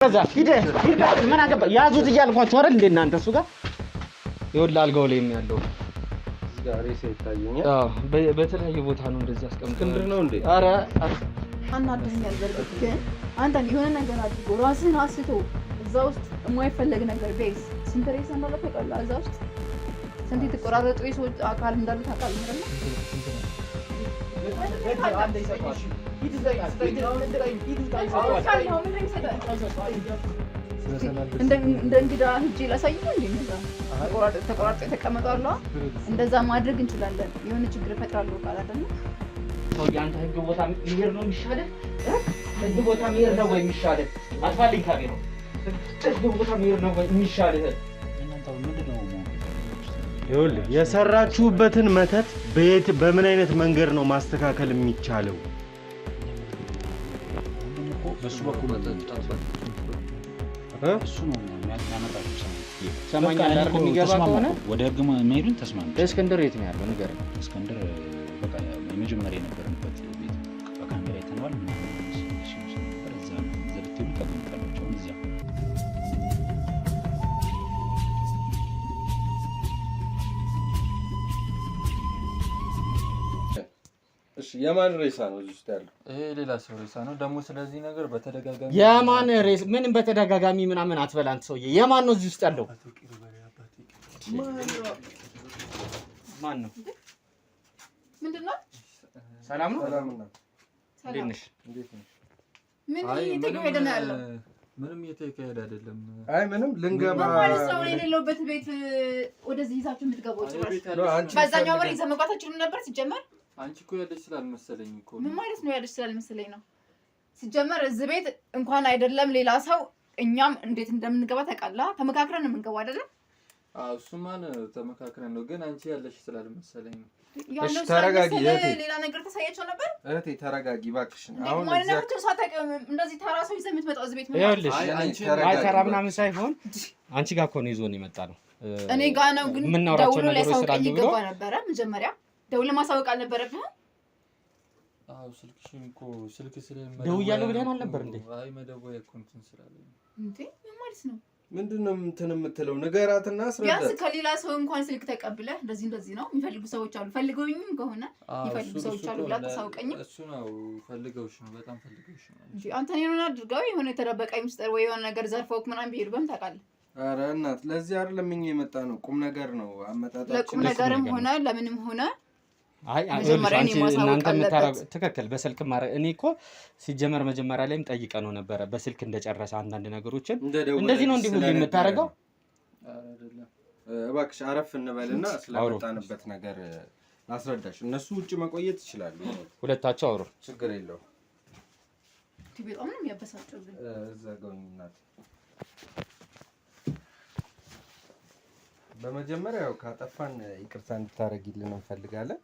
ከዛ ሂደ ምን አገባ ያዙት እያልኳችሁ አይደል እንዴ እናንተ እሱ ጋር ይወላል አልጋው ላይ የሚያለው እዚህ ጋር ሬሳ ይታየኛል። አዎ በተለያየ ቦታ ነው እንደዚህ አስቀምጠው እስክንድር ነው እንዴ? አረ አናደኛል። በርግጥ ግን አንተ የሆነ ነገር አድርጎ ራስህን አስቶ እዛ ውስጥ የማይፈለግ ነገር ቤስ ስንት ሬሳ እንዳለ ታውቃለህ? እዛ ውስጥ ስንት የተቆራረጡ የሰዎች አካል እንዳለ ታውቃለህ አይደል? እንደ እንግዳ ሂጅ ላሳይህ እንዴ? ተቆራርጦ የተቀመጣሉ። እንደዛ ማድረግ እንችላለን። የሆነ ችግር እፈጥራለሁ ቃል አይደል? ሰው ያንተ ህግ ቦታ መሄድ ነው የሚሻለው። ህግ ቦታ መሄድ ነው ወይ የሚሻለው? አትፈልግ ካቢሮ ህግ ቦታ መሄድ ነው ወይ የሚሻለው? እናንተው ምንድነው? ይኸውልህ የሰራችሁበትን መተት በምን አይነት መንገድ ነው ማስተካከል የሚቻለው? በሱ በኩል እሱ ነው የሚያመጣው። ሰማኛ ዳር የሚገባ ከሆነ ወደ ህግ መሄዱን ተስማምተን እስክንድር የት ነው ያለው? ንገረኝ። እስክንድር በቃ የመጀመሪያ የነበረበት ቤት በካሜራ አይተነዋል። እዛ ዘብቴው ተቀምጣለች እዚያ። እሺ የማን ሬሳ ነው እዚህ ውስጥ ያለው? ይሄ ሌላ ሰው ሬሳ ነው። ደግሞ ስለዚህ ነገር በተደጋጋሚ የማን ሬሳ ምንም በተደጋጋሚ ምናምን አትበላንት ሰውዬ። የማን ነው እዚህ ውስጥ ያለው? ማን ነው? ምንድነው? ሰላም ነው? ሰላም ነው። እንዴት ነሽ? ምን እየተካሄደ ነው ያለው? ምንም እየተካሄደ አይደለም። አይ ምንም ልንገባ ማለት ሰው የሌለበት ቤት ወደዚህ ይዛችሁ የምትገባው ጭራሽ በዛኛው ወር ይዘህ መግባት አትችልም ነበር ሲጀመር? አንቺ እኮ ያለሽ ስላልመሰለኝ እኮ። ምን ማለት ነው ያለሽ ስላልመሰለኝ ነው? ሲጀመር እዚህ ቤት እንኳን አይደለም ሌላ ሰው እኛም እንዴት እንደምንገባ ታውቃለህ? ተመካክረን ነው የምንገባው አይደለም? አዎ እሱማን ተመካክረን ነው፣ ግን አንቺ ያለሽ ስላልመሰለኝ ነው። እሺ ተረጋጊ እህቴ። ሌላ ነገር ተሳያቸው ነበር እህቴ ተረጋጊ እባክሽን። አሁን ማንነታቸው ሳታውቂው እንደዚህ ተራ ሰው ይዘህ የምትመጣው እዚህ ቤት ምን ማለት ነው? አይ ተራ ምናምን ሳይሆን አንቺ ጋር እኮ ነው ይዞን የመጣ ነው። እኔ ጋር ነው ግን ደውሎ ሊያሳውቀኝ ይገባ ነበረ። መጀመሪያ ደውሎ ማሳወቅ አልነበረብህም? አዎ ስልክሽን እኮ ስልክ ስለምን ደውያለሁ ብለህ አልነበር እንዴ? አይ መደወያ እኮ እንትን ስላለኝ እንዴ። ምን ማለት ነው? ምንድነው እንትን የምትለው? ንገራትና አስረዳ። ቢያንስ ከሌላ ሰው እንኳን ስልክ ተቀብለህ እንደዚህ ነው የሚፈልጉ ሰዎች አሉ፣ ፈልገውኝም ከሆነ የሚፈልጉ ሰዎች አሉ ብላ ተሳውቀኝ። እሱ ነው ፈልገውሽ ነው፣ በጣም ፈልገውሽ ነው እንጂ አንተ የሆነ አድርገው የሆነ የተደበቀ ሚስጥር ወይ የሆነ ነገር ዘርፈውክ ምናምን ቢሄዱ በምን ታውቃለህ? ኧረ እናት ለዚህ አይደለም እኛ የመጣ ነው፣ ቁም ነገር ነው አመጣጣችን። ለቁም ነገርም ሆነ ለምንም ሆነ አይ እናንተ የምታረጉ ትክክል። በስልክ ማረግ እኔ እኮ ሲጀመር መጀመሪያ ላይም ጠይቀ ነው ነበረ በስልክ እንደጨረሰ አንዳንድ ነገሮችን እንደዚህ ነው እንዲሁ የምታረገው። አይደለም እባክሽ አረፍ እንበልና ስለመጣንበት ነገር አስረዳሽ። እነሱ ውጪ መቆየት ይችላሉ፣ ሁለታቸው አውሩ፣ ችግር የለውም። በጣም ነው የሚያበሳጨው ግን ዘጋውኝ እናት። በመጀመሪያ ያው ካጠፋን ይቅርታ እንድታረጊልን እንፈልጋለን።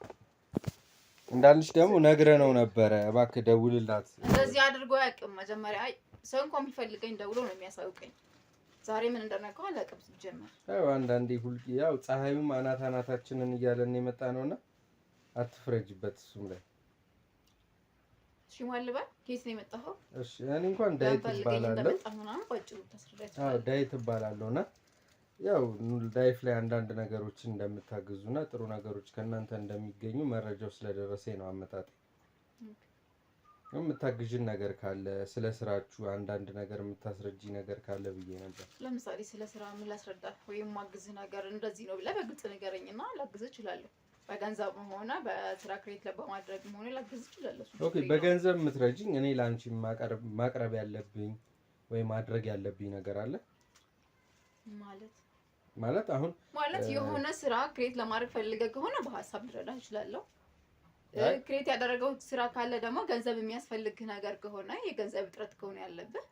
እንዳልሽ ደግሞ ነግረነው ነበረ እባክህ ደውልላት። እንደዚህ አድርጎ አያውቅም። መጀመሪያ ሰው እንኳን የሚፈልገኝ ደውሎ ነው የሚያሳውቀኝ። ዛሬ ምን እንደነካው አላውቅም። ሲጀመር ያው አንዳንዴ ያው ፀሐዩም አናታችንን እያለን የመጣ ነውና አትፍረጅበት እሱም ላይ። እሺ ማልባ ከየት ነው የመጣኸው? እሺ እኔ እንኳን ዳይት እባላለሁ። አዎ ዳይት እባላለሁና ያው ላይፍ ላይ አንዳንድ ነገሮችን እንደምታግዙና ጥሩ ነገሮች ከእናንተ እንደሚገኙ መረጃው ስለደረሰኝ ነው አመጣጤ። የምታግዥን ነገር ካለ ስለ ስራችሁ አንዳንድ ነገር የምታስረጂ ነገር ካለ ብዬ ነበር። ለምሳሌ ስለ ስራ ምን ላስረዳህ ወይም ማግዝህ ነገር እንደዚህ ነው ብለህ በግልጽ ንገረኝና ላግዝህ እችላለሁ። በገንዘብም ሆነ በስራ ክሬት በማድረግም ሆነ ላግዝህ እችላለሁ። ኦኬ በገንዘብ የምትረጂኝ እኔ ላንቺ ማቅረብ ያለብኝ ወይ ማድረግ ያለብኝ ነገር አለ ማለት አሁን ማለት የሆነ ስራ ክሬት ለማድረግ ፈልገህ ከሆነ በሐሳብ ልረዳህ እችላለሁ። ክሬት ያደረገው ስራ ካለ ደግሞ ገንዘብ የሚያስፈልግ ነገር ከሆነ የገንዘብ እጥረት ከሆነ ያለብህ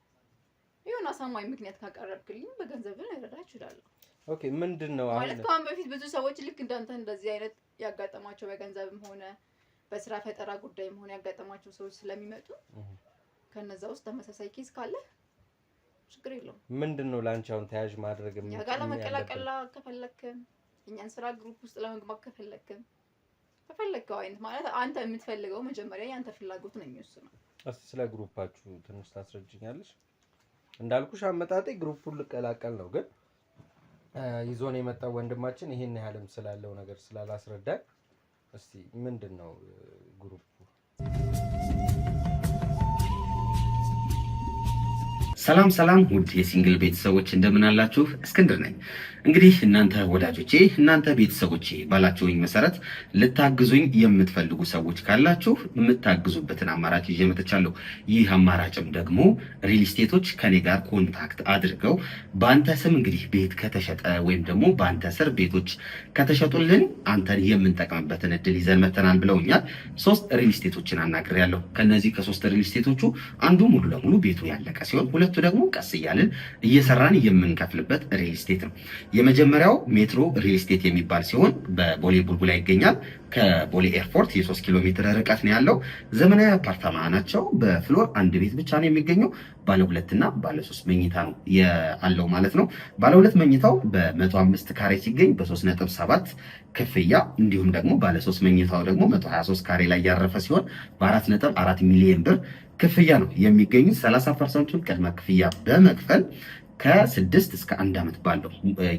የሆነ አሳማኝ ምክንያት ካቀረብክልኝ በገንዘብ ልረዳህ እችላለሁ። ኦኬ ምንድነው አሁን ማለት ከአሁን በፊት ብዙ ሰዎች ልክ እንዳንተ እንደዚህ አይነት ያጋጠማቸው በገንዘብም ሆነ በስራ ፈጠራ ጉዳይም ሆነ ያጋጠማቸው ሰዎች ስለሚመጡ ከነዛ ውስጥ ተመሳሳይ ኬዝ ካለ ችግር የለውም። ምንድነው ላንቺ አሁን ተያዥ ማድረግ ምን ያጋለ መቀላቀላ ከፈለክ እኛን ስራ ግሩፕ ውስጥ ለመግባት ከፈለከው አይነት ማለት አንተ የምትፈልገው መጀመሪያ ያንተ ፍላጎት ነው የሚወስነው። እስቲ ስለ ግሩፓችሁ ትንሽ ታስረጅኛለሽ? እንዳልኩሽ አመጣጤ ግሩፑን ልቀላቀል ነው፣ ግን ይዞን የመጣው ወንድማችን ይሄን ያህልም ስላለው ነገር ስላላስረዳን እስቲ ምንድነው ግሩፑ? ሰላም ውድ የሲንግል ቤተሰቦች እንደምን አላችሁ? እስክንድር ነኝ። እንግዲህ እናንተ ወዳጆቼ፣ እናንተ ቤተሰቦቼ ባላችሁኝ መሰረት ልታግዙኝ የምትፈልጉ ሰዎች ካላችሁ የምታግዙበትን አማራጭ ይዤ መጥቻለሁ። ይህ አማራጭም ደግሞ ሪል ስቴቶች ከኔ ጋር ኮንታክት አድርገው በአንተ ስም እንግዲህ ቤት ከተሸጠ ወይም ደግሞ በአንተ ስር ቤቶች ከተሸጡልን አንተን የምንጠቅምበትን እድል ይዘን መተናል ብለውኛል። 3 ሪል ስቴቶችን አናግሬያለሁ። ከነዚህ ከ3 ሪል ስቴቶቹ አንዱ ሙሉ ለሙሉ ቤቱ ያለቀ ሲሆን ሁለቱ ደግሞ ቀስ እያልን እየሰራን የምንከፍልበት ሪል ስቴት ነው። የመጀመሪያው ሜትሮ ሪል ስቴት የሚባል ሲሆን በቦሌ ቡልቡላ ይገኛል። ከቦሌ ኤርፖርት የ3 ኪሎ ሜትር ርቀት ነው ያለው። ዘመናዊ አፓርታማ ናቸው። በፍሎር 1 ቤት ብቻ ነው የሚገኘው። ባለ 2 እና ባለ 3 መኝታ ነው ያለው ማለት ነው። ባለ 2 መኝታው በ105 ካሬ ሲገኝ በ3.7 ክፍያ፣ እንዲሁም ደግሞ ባለ 3 መኝታው ደግሞ 123 ካሬ ላይ ያረፈ ሲሆን በ4.4 ሚሊዮን ብር ክፍያ ነው የሚገኙት። 30% ቅድመ ክፍያ በመክፈል ከ6 እስከ 1 ዓመት ባለው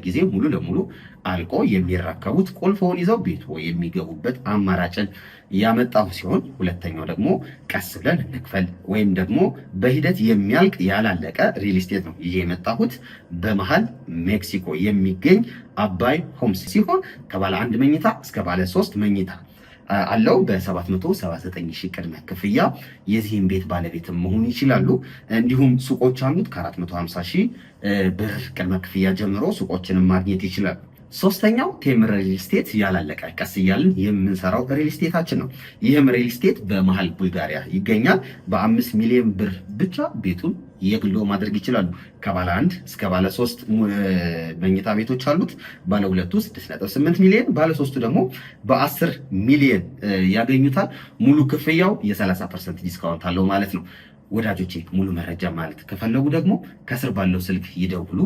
ጊዜ ሙሉ ለሙሉ አልቆ የሚረከቡት ቁልፎውን ይዘው ቤቱ የሚገቡበት አማራጭን ያመጣው ሲሆን፣ ሁለተኛው ደግሞ ቀስ ብለን እንክፈል ወይም ደግሞ በሂደት የሚያልቅ ያላለቀ ሪል ስቴት ነው ይዤ የመጣሁት። በመሃል ሜክሲኮ የሚገኝ አባይ ሆምስ ሲሆን ከባለ 1 መኝታ እስከ ባለ 3 መኝታ አለው። በ779 ሺህ ቅድመ ክፍያ የዚህን ቤት ባለቤትም መሆን ይችላሉ። እንዲሁም ሱቆች አሉት። ከ450 ሺህ ብር ቅድመ ክፍያ ጀምሮ ሱቆችንም ማግኘት ይችላሉ። ሶስተኛው ቴምር ሪል ስቴት ያላለቀ ቀስ እያልን የምንሰራው ሪል ስቴታችን ነው። ይህም ሪል ስቴት በመሃል ቡልጋሪያ ይገኛል። በ5 ሚሊዮን ብር ብቻ ቤቱን የግሎ ማድረግ ይችላሉ። ከባለ 1 እስከ ባለ 3 መኝታ ቤቶች አሉት። ባለ 2 6.8 ሚሊዮን፣ ባለ 3 ደግሞ በ10 ሚሊዮን ያገኙታል። ሙሉ ክፍያው የ30% ዲስካውንት አለው ማለት ነው። ወዳጆቼ ሙሉ መረጃ ማለት ከፈለጉ ደግሞ ከስር ባለው ስልክ ይደውሉ።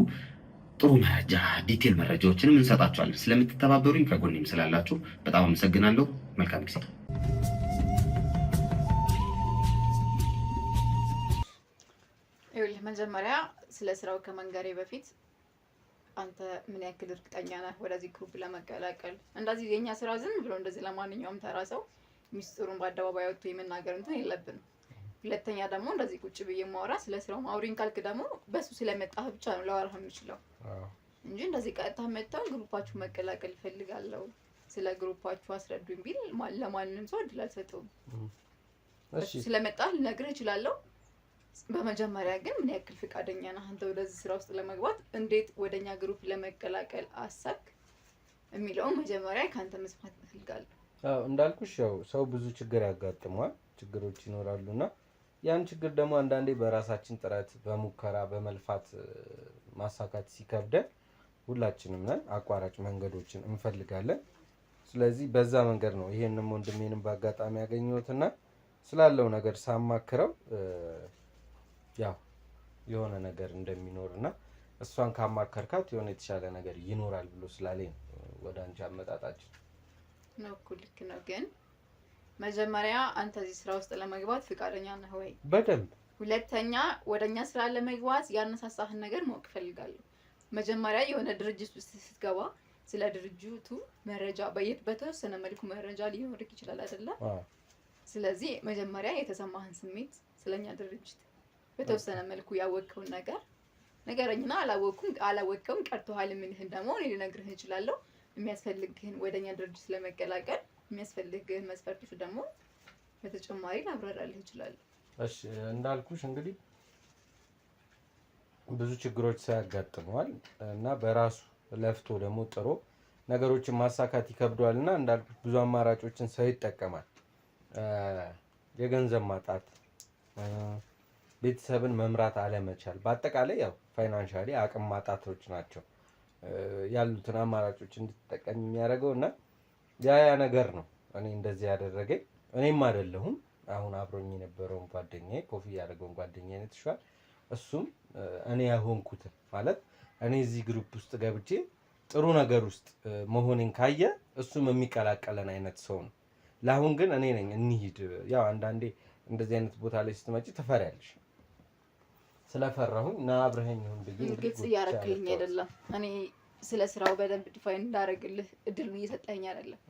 ጥሩ መረጃ ዲቴል መረጃዎችንም እንሰጣችኋለን። ስለምትተባበሩኝ ከጎኔም ስላላችሁ በጣም አመሰግናለሁ። መልካም ጊዜ። መጀመሪያ ስለ ስራው ከመንገሬ በፊት አንተ ምን ያክል እርግጠኛ ነህ ወደዚህ ግሩፕ ለመቀላቀል? እንደዚህ የኛ ስራ ዝም ብሎ እንደዚህ ለማንኛውም ተራ ሰው ሚስጥሩን በአደባባይ ወጥቶ የመናገር እንትን የለብንም። ሁለተኛ ደግሞ እንደዚህ ቁጭ ብዬ ማውራ ስለ ስራው አውሪኝ ካልክ ደግሞ በሱ ስለመጣህ ብቻ ነው ላወራህ የምችለው እንጂ እንደዚህ ቀጥታ መጣው ግሩፓችሁ መቀላቀል ፈልጋለሁ ስለ ግሩፓችሁ አስረዱኝ ቢል ለማንንም ሰው እድል አልሰጠውም። እሺ ስለመጣህ ልነግርህ እችላለሁ። በመጀመሪያ ግን ምን ያክል ፍቃደኛ ነህ አንተ ወደዚህ ስራ ውስጥ ለመግባት? እንዴት ወደኛ ግሩፕ ለመቀላቀል አሰብክ የሚለውን መጀመሪያ ካንተ መስማት እፈልጋለሁ። እንዳልኩሽ ያው ሰው ብዙ ችግር ያጋጥመዋል፣ ችግሮች ይኖራሉና ያን ችግር ደግሞ አንዳንዴ በራሳችን ጥረት በሙከራ በመልፋት ማሳካት ሲከብደን ሁላችንም ነን አቋራጭ መንገዶችን እንፈልጋለን። ስለዚህ በዛ መንገድ ነው ይሄንንም ወንድሜንም በአጋጣሚ ያገኘሁትና ስላለው ነገር ሳማክረው ያው የሆነ ነገር እንደሚኖርና እሷን ካማከርካት የሆነ የተሻለ ነገር ይኖራል ብሎ ስላለኝ ወደ አንቺ አመጣጣችን ነው። ልክ ነው። ግን መጀመሪያ አንተ እዚህ ስራ ውስጥ ለመግባት ፍቃደኛ ነህ ወይ? በደንብ። ሁለተኛ ወደኛ ስራ ለመግባት ያነሳሳህን ነገር ማወቅ ፈልጋለሁ። መጀመሪያ የሆነ ድርጅት ውስጥ ስትገባ ስለ ድርጅቱ መረጃ በተወሰነ መልኩ መረጃ ሊኖርክ ይችላል አይደለ? ስለዚህ መጀመሪያ የተሰማህን ስሜት ስለኛ ድርጅት በተወሰነ መልኩ ያወቅከውን ነገር ነገረኝና አላወቅከውም ቀርቶሃል የምልህን ደግሞ እኔ ልነግርህ እችላለሁ። የሚያስፈልግህን ወደኛ ድርጅት ለመቀላቀል የሚያስፈልግህን መስፈርቶች ደግሞ በተጨማሪ ላብራራልህ እችላለሁ። እሺ እንዳልኩሽ እንግዲህ ብዙ ችግሮች ሳያጋጥመዋል እና በራሱ ለፍቶ ደግሞ ጥሮ ነገሮችን ማሳካት ይከብደዋልና እንዳልኩሽ ብዙ አማራጮችን ሰው ይጠቀማል። የገንዘብ ማጣት፣ ቤተሰብን መምራት አለመቻል፣ በአጠቃላይ ያው ፋይናንሻሊ አቅም ማጣቶች ናቸው ያሉትን አማራጮች እንድትጠቀም የሚያደርገው እና ያ ነገር ነው እኔ እንደዚህ ያደረገኝ። እኔም አይደለሁም አሁን አብሮኝ የነበረውን ጓደኛዬ ኮፊ ያደረገውን ጓደኛዬ ነትሻል እሱም እኔ ያሆንኩት ማለት እኔ እዚህ ግሩፕ ውስጥ ገብቼ ጥሩ ነገር ውስጥ መሆኔን ካየ እሱም የሚቀላቀለን አይነት ሰው ነው። ለአሁን ግን እኔ ነኝ እንሂድ። ያው አንዳንዴ እንደዚህ አይነት ቦታ ላይ ስትመጪ ትፈሪያለሽ። ስለፈራሁኝ ና አብረኸኝ ይሁን ብዬ ግልጽ እያደረግልኝ አይደለም። እኔ ስለ ስራው በደንብ ዲፋይን እንዳደረግልህ እድሉን እየሰጠኸኝ አይደለም።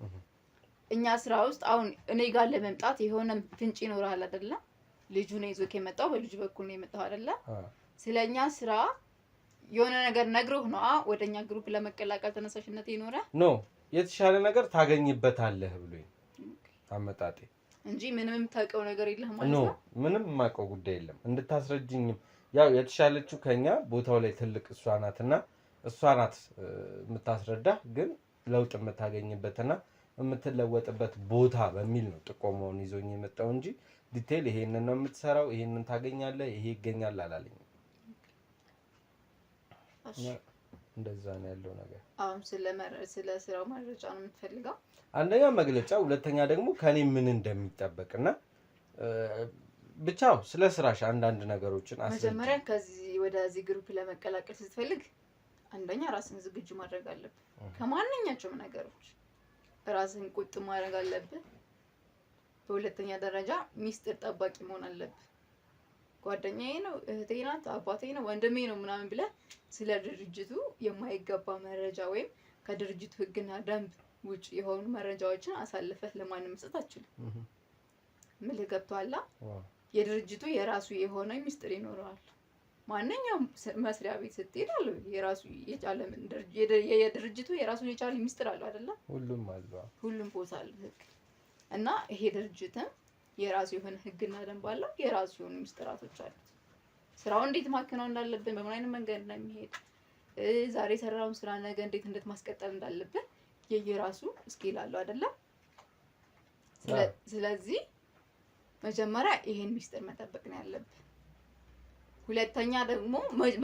እኛ ስራ ውስጥ አሁን እኔ ጋር ለመምጣት የሆነ ፍንጭ ይኖርሃል አይደለ? ልጁ ነው ይዞክ የመጣው፣ በልጁ በኩል ነው የመጣው አይደለ? ስለኛ ስራ የሆነ ነገር ነግሮህ ነው ወደኛ ግሩፕ ለመቀላቀል ተነሳሽነት ይኖረ ኖ የተሻለ ነገር ታገኝበታለህ ብሎኝ አመጣጤ እንጂ ምንም የምታውቀው ነገር የለህም ማለት ነው። ምንም የማውቀው ጉዳይ የለም። እንድታስረጅኝም ያው የተሻለችው ከኛ ቦታው ላይ ትልቅ እሷ ናትና እሷ ናት የምታስረዳ፣ ግን ለውጥ የምታገኝበትና የምትለወጥበት ቦታ በሚል ነው ጥቆማውን ይዞኝ የመጣው እንጂ ዲቴል ይሄንን ነው የምትሰራው፣ ይሄንን ታገኛለህ፣ ይሄ ይገኛል አላለኝም። እንደዛ ነው ያለው ነገር። አሁን ስለ ስራው መረጃ ነው የምትፈልገው? አንደኛ መግለጫ፣ ሁለተኛ ደግሞ ከኔ ምን እንደሚጠበቅና ብቻው ስለ ስራሽ አንዳንድ ነገሮችን አስረጅ። መጀመሪያ ከዚህ ወደዚህ ግሩፕ ለመቀላቀል ስትፈልግ አንደኛ ራስን ዝግጁ ማድረግ አለብህ። ከማንኛቸውም ነገሮች ራስን ቁጥ ማድረግ አለብህ። በሁለተኛ ደረጃ ሚስጥር ጠባቂ መሆን አለብህ። ጓደኛዬ ነው፣ እህቴ ናት፣ አባቴ ነው፣ ወንድሜ ነው ምናምን ብለህ ስለ ድርጅቱ የማይገባ መረጃ ወይም ከድርጅቱ ህግና ደንብ ውጭ የሆኑ መረጃዎችን አሳልፈህ ለማንም መስጠት አትችልም። ምን ገብቶሃል? የድርጅቱ የራሱ የሆነ ሚስጥር ይኖረዋል። ማንኛውም መስሪያ ቤት ስትሄድ አለ የራሱ የቻለ የድርጅቱ የራሱ የቻለ ሚስጥር አለው አይደለ? ሁሉም አለ፣ ሁሉም ቦታ አለ ህግ እና ይሄ ድርጅትም የራሱ የሆነ ህግና ደንብ አለው፣ የራሱ የሆኑ ሚስጥራቶች አሉት። ስራውን እንዴት ማከናወን እንዳለብን፣ በምን አይነት መንገድ እንደሚሄድ፣ ዛሬ የሰራውን ስራ ነገ እንዴት ማስቀጠል እንዳለብን የየራሱ ስኬል አለው አይደለ? ስለዚህ መጀመሪያ ይሄን ሚስጥር መጠበቅ ነው ያለብህ። ሁለተኛ ደግሞ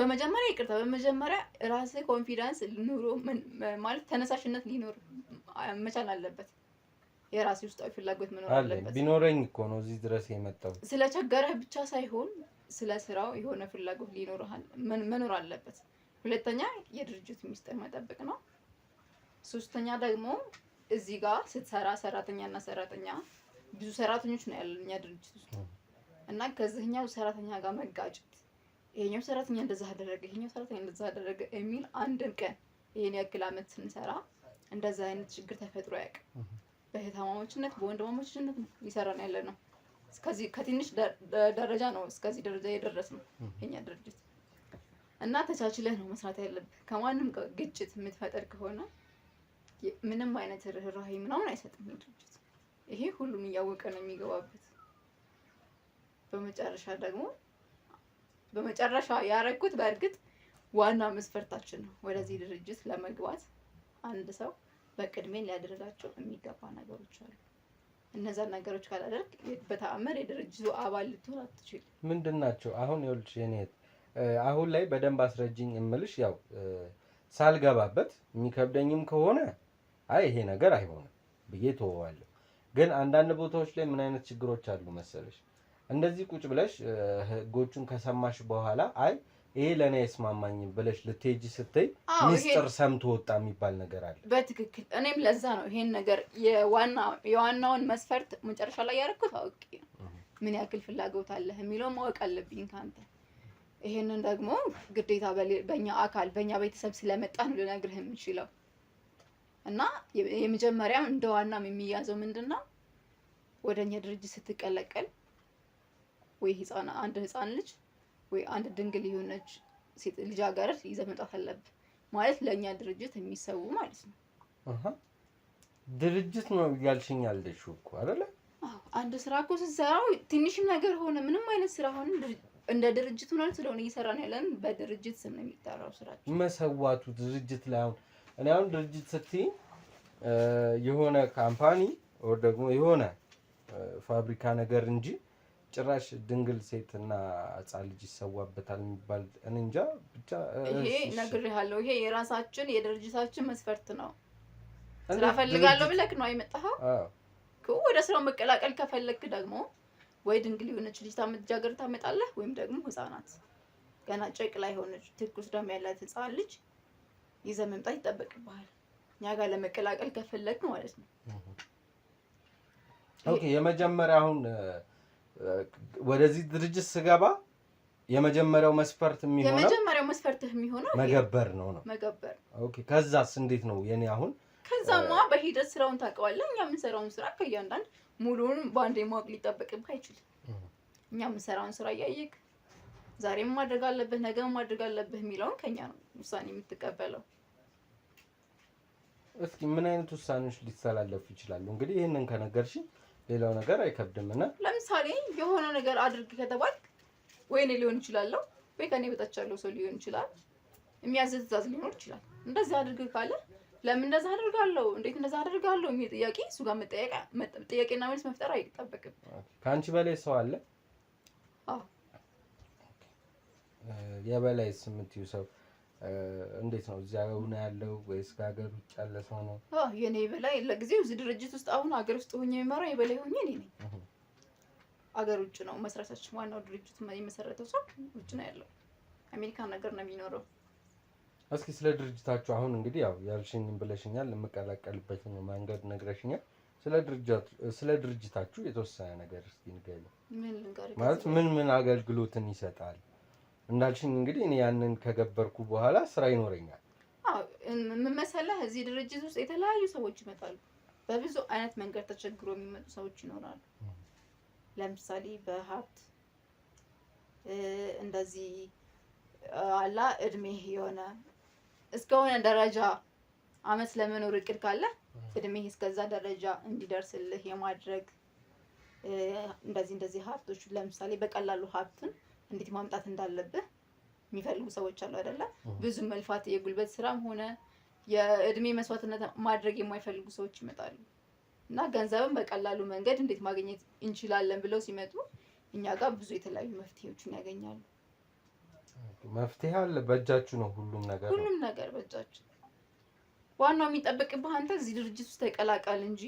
በመጀመሪያ ራስህ ኮንፊደንስ ኑሮ ማለት ተነሳሽነት ሊኖር መቻል አለበት። የራሴ ውስጣዊ ፍላጎት መኖር አለበት። ቢኖረኝ እኮ ነው እዚህ ድረስ የመጣው። ስለቸገረህ ብቻ ሳይሆን ስለ ስራው የሆነ ፍላጎት መኖር አለበት። ሁለተኛ የድርጅቱ ሚስጥር መጠበቅ ነው። ሶስተኛ ደግሞ እዚህ ጋር ስትሰራ ሰራተኛና ሰራተኛ ብዙ ሰራተኞች ነው ያለው እኛ ድርጅት ውስጥ እና ከዚህኛው ሰራተኛ ጋር መጋጨት፣ ይሄኛው ሰራተኛ እንደዛ አደረገ፣ ይሄኛው ሰራተኛ እንደዛ አደረገ የሚል አንድም ቀን ይሄን ያክል አመት ስንሰራ እንደዛ አይነት ችግር ተፈጥሮ አያውቅም። በእህትማማችነት በወንድማማችነት ነው እየሰራን ያለ ነው። እስከዚህ ከትንሽ ደረጃ ነው እስከዚህ ደረጃ የደረስነው የኛ ድርጅት እና ተቻችለህ ነው መስራት ያለብህ። ከማንም ግጭት የምትፈጠር ከሆነ ምንም አይነት ርህራሄ ምናምን አይሰጥም ድርጅት። ይሄ ሁሉም እያወቀ ነው የሚገባበት። በመጨረሻ ያረኩት በእርግጥ ዋና መስፈርታችን ነው። ወደዚህ ድርጅት ለመግባት አንድ ሰው በቅድሜ ሊያደርጋቸው የሚገባ ነገሮች አሉ። እነዛን ነገሮች ካላደረግ በተአምር የድርጅቱ አባል ልትሆን አትችልም። ምንድን ናቸው? አሁን ይኸውልሽ የኔ አሁን ላይ በደንብ አስረጅኝ እምልሽ ያው ሳልገባበት የሚከብደኝም ከሆነ አይ ይሄ ነገር አይሆንም ብዬ ተወዋለሁ። ግን አንዳንድ ቦታዎች ላይ ምን አይነት ችግሮች አሉ መሰለሽ? እንደዚህ ቁጭ ብለሽ ህጎቹን ከሰማሽ በኋላ አይ ይሄ ለኔ አይስማማኝም ብለሽ ልትሄጂ ስትይ ሚስጥር ሰምቶ ወጣ የሚባል ነገር አለ። በትክክል እኔም ለዛ ነው ይሄን ነገር የዋናውን መስፈርት መጨረሻ ላይ ያደረኩት። አውቄ ምን ያክል ፍላጎት አለህ የሚለው ማወቅ አለብኝ ካንተ። ይሄንን ደግሞ ግዴታ በእኛ ቤተሰብ ስለመጣ ነው ልነግርህ የምችለው። እና የመጀመሪያው እንደ ዋናም የሚያዘው ምንድነው ወደኛ ድርጅት ስትቀላቀል ወይ አንድ ህፃን ልጅ ወይ አንድ ድንግል የሆነች ሴት ልጃገረድ ይዘህ መጣት አለብህ። ማለት ለኛ ድርጅት የሚሰው ማለት ነው። ድርጅት ነው ያልሽኝ ያለሽው እኮ አይደለ? አዎ አንድ ስራ እኮ ስትሰራው ትንሽም ነገር ሆነ ምንም አይነት ስራ ሆነ እንደ ድርጅቱ ነው ስለሆነ እየሰራን ያለን በድርጅት ስም ነው የሚጠራው ስራችን። መሰዋቱ ድርጅት ላይ አሁን ድርጅት ስትይ የሆነ ካምፓኒ ወይ ደግሞ የሆነ ፋብሪካ ነገር እንጂ ጭራሽ ድንግል ሴትና ህፃን ልጅ ይሰዋበታል የሚባል እንጃ። ብቻ ይሄ ነግሬሃለሁ። ይሄ የራሳችን የድርጅታችን መስፈርት ነው። ስራ ፈልጋለሁ ብለህ ነው የመጣኸው። አዎ ወደ ስራው መቀላቀል ከፈለክ ደግሞ ወይ ድንግል የሆነች ልጅ ልጃገረድ ታመጣለህ ወይም ደግሞ ህፃናት ገና ጨቅላ የሆነች ትኩስ ደም ያላት ህፃን ልጅ ይዘህ መምጣት ይጠበቅብሃል እኛ ጋር ለመቀላቀል ከፈለክ ማለት ነው። ኦኬ የመጀመሪያ አሁን ወደዚህ ድርጅት ስገባ የመጀመሪያው መስፈርት የሚሆነው መገበር ነው። መገበር። ኦኬ ከዛስ እንዴት ነው የኔ አሁን? ከዛማ በሂደት ስራውን ታውቀዋለህ። እኛ የምንሰራውን ስራ ከእያንዳንድ ሙሉውን በአንዴ ማወቅ ሊጠበቅብህ አይችልም። እኛ የምንሰራውን ስራ እያየህ ዛሬም ማድረግ አለብህ ነገም ማድረግ አለብህ የሚለውን ከኛ ነው ውሳኔ የምትቀበለው። እስኪ ምን አይነት ውሳኔዎች ሊተላለፉ ይችላሉ? እንግዲህ ይሄንን ከነገርሽኝ ሌላው ነገር አይከብድምና ለምሳሌ የሆነ ነገር አድርግ ከተባልክ ወይ እኔ ሊሆን ይችላል ወይ ከኔ በታች ያለው ሰው ሊሆን ይችላል፣ የሚያዝዝ ትዕዛዝ ሊኖር ይችላል። እንደዚህ አድርግ ካለ ለምን እንደዛ አድርጋለሁ እንዴት እንደዛ አድርጋለሁ የሚል ጥያቄ እሱ ጋር ጥያቄና መልስ መፍጠር አይጠበቅም። ከአንቺ በላይ ሰው አለ? አዎ። የበላይ የምትይው ሰው እንዴት ነው? እዚያ ነው ያለው ወይስ ከሀገር ውጭ ያለ ሰው ነው? የኔ በላይ ለጊዜው እዚህ ድርጅት ውስጥ አሁን ሀገር ውስጥ ሆኜ የሚመራው የበላይ ሆኜ እኔ ነኝ። ሀገር ውጭ ነው መስራታችን። ዋናው ድርጅቱ የመሰረተው ሰው ውጭ ነው ያለው፣ አሜሪካን ነገር ነው የሚኖረው። እስኪ ስለ ድርጅታችሁ አሁን እንግዲህ ያው ያልሽኝም ብለሽኛል፣ የምቀላቀልበትን መንገድ ነግረሽኛል። ስለ ድርጅታችሁ የተወሰነ ነገር እስኪ ንገሪኝ። ማለት ምን አገልግሎትን ይሰጣል? እንዳልሽኝ እንግዲህ እኔ ያንን ከገበርኩ በኋላ ስራ ይኖረኛል። ምን መሰለህ እዚህ ድርጅት ውስጥ የተለያዩ ሰዎች ይመጣሉ። በብዙ አይነት መንገድ ተቸግሮ የሚመጡ ሰዎች ይኖራሉ። ለምሳሌ በሀብት እንደዚህ አላ እድሜ የሆነ እስከሆነ ደረጃ አመት ለመኖር እቅድ ካለ እድሜ እስከዛ ደረጃ እንዲደርስልህ የማድረግ እንደዚህ ሀብቶች ለምሳሌ በቀላሉ ሀብትን እንዴት ማምጣት እንዳለብህ የሚፈልጉ ሰዎች አሉ አይደለ? ብዙ መልፋት የጉልበት ስራም ሆነ የእድሜ መስዋዕትነት ማድረግ የማይፈልጉ ሰዎች ይመጣሉ እና ገንዘብን በቀላሉ መንገድ እንዴት ማግኘት እንችላለን ብለው ሲመጡ እኛ ጋር ብዙ የተለያዩ መፍትሄዎችን ያገኛሉ። መፍትሄ አለ በእጃችሁ ነው ሁሉም ነገር በእጃችሁ። ዋናው የሚጠበቅብህ አንተ እዚህ ድርጅት ውስጥ ተቀላቀል እንጂ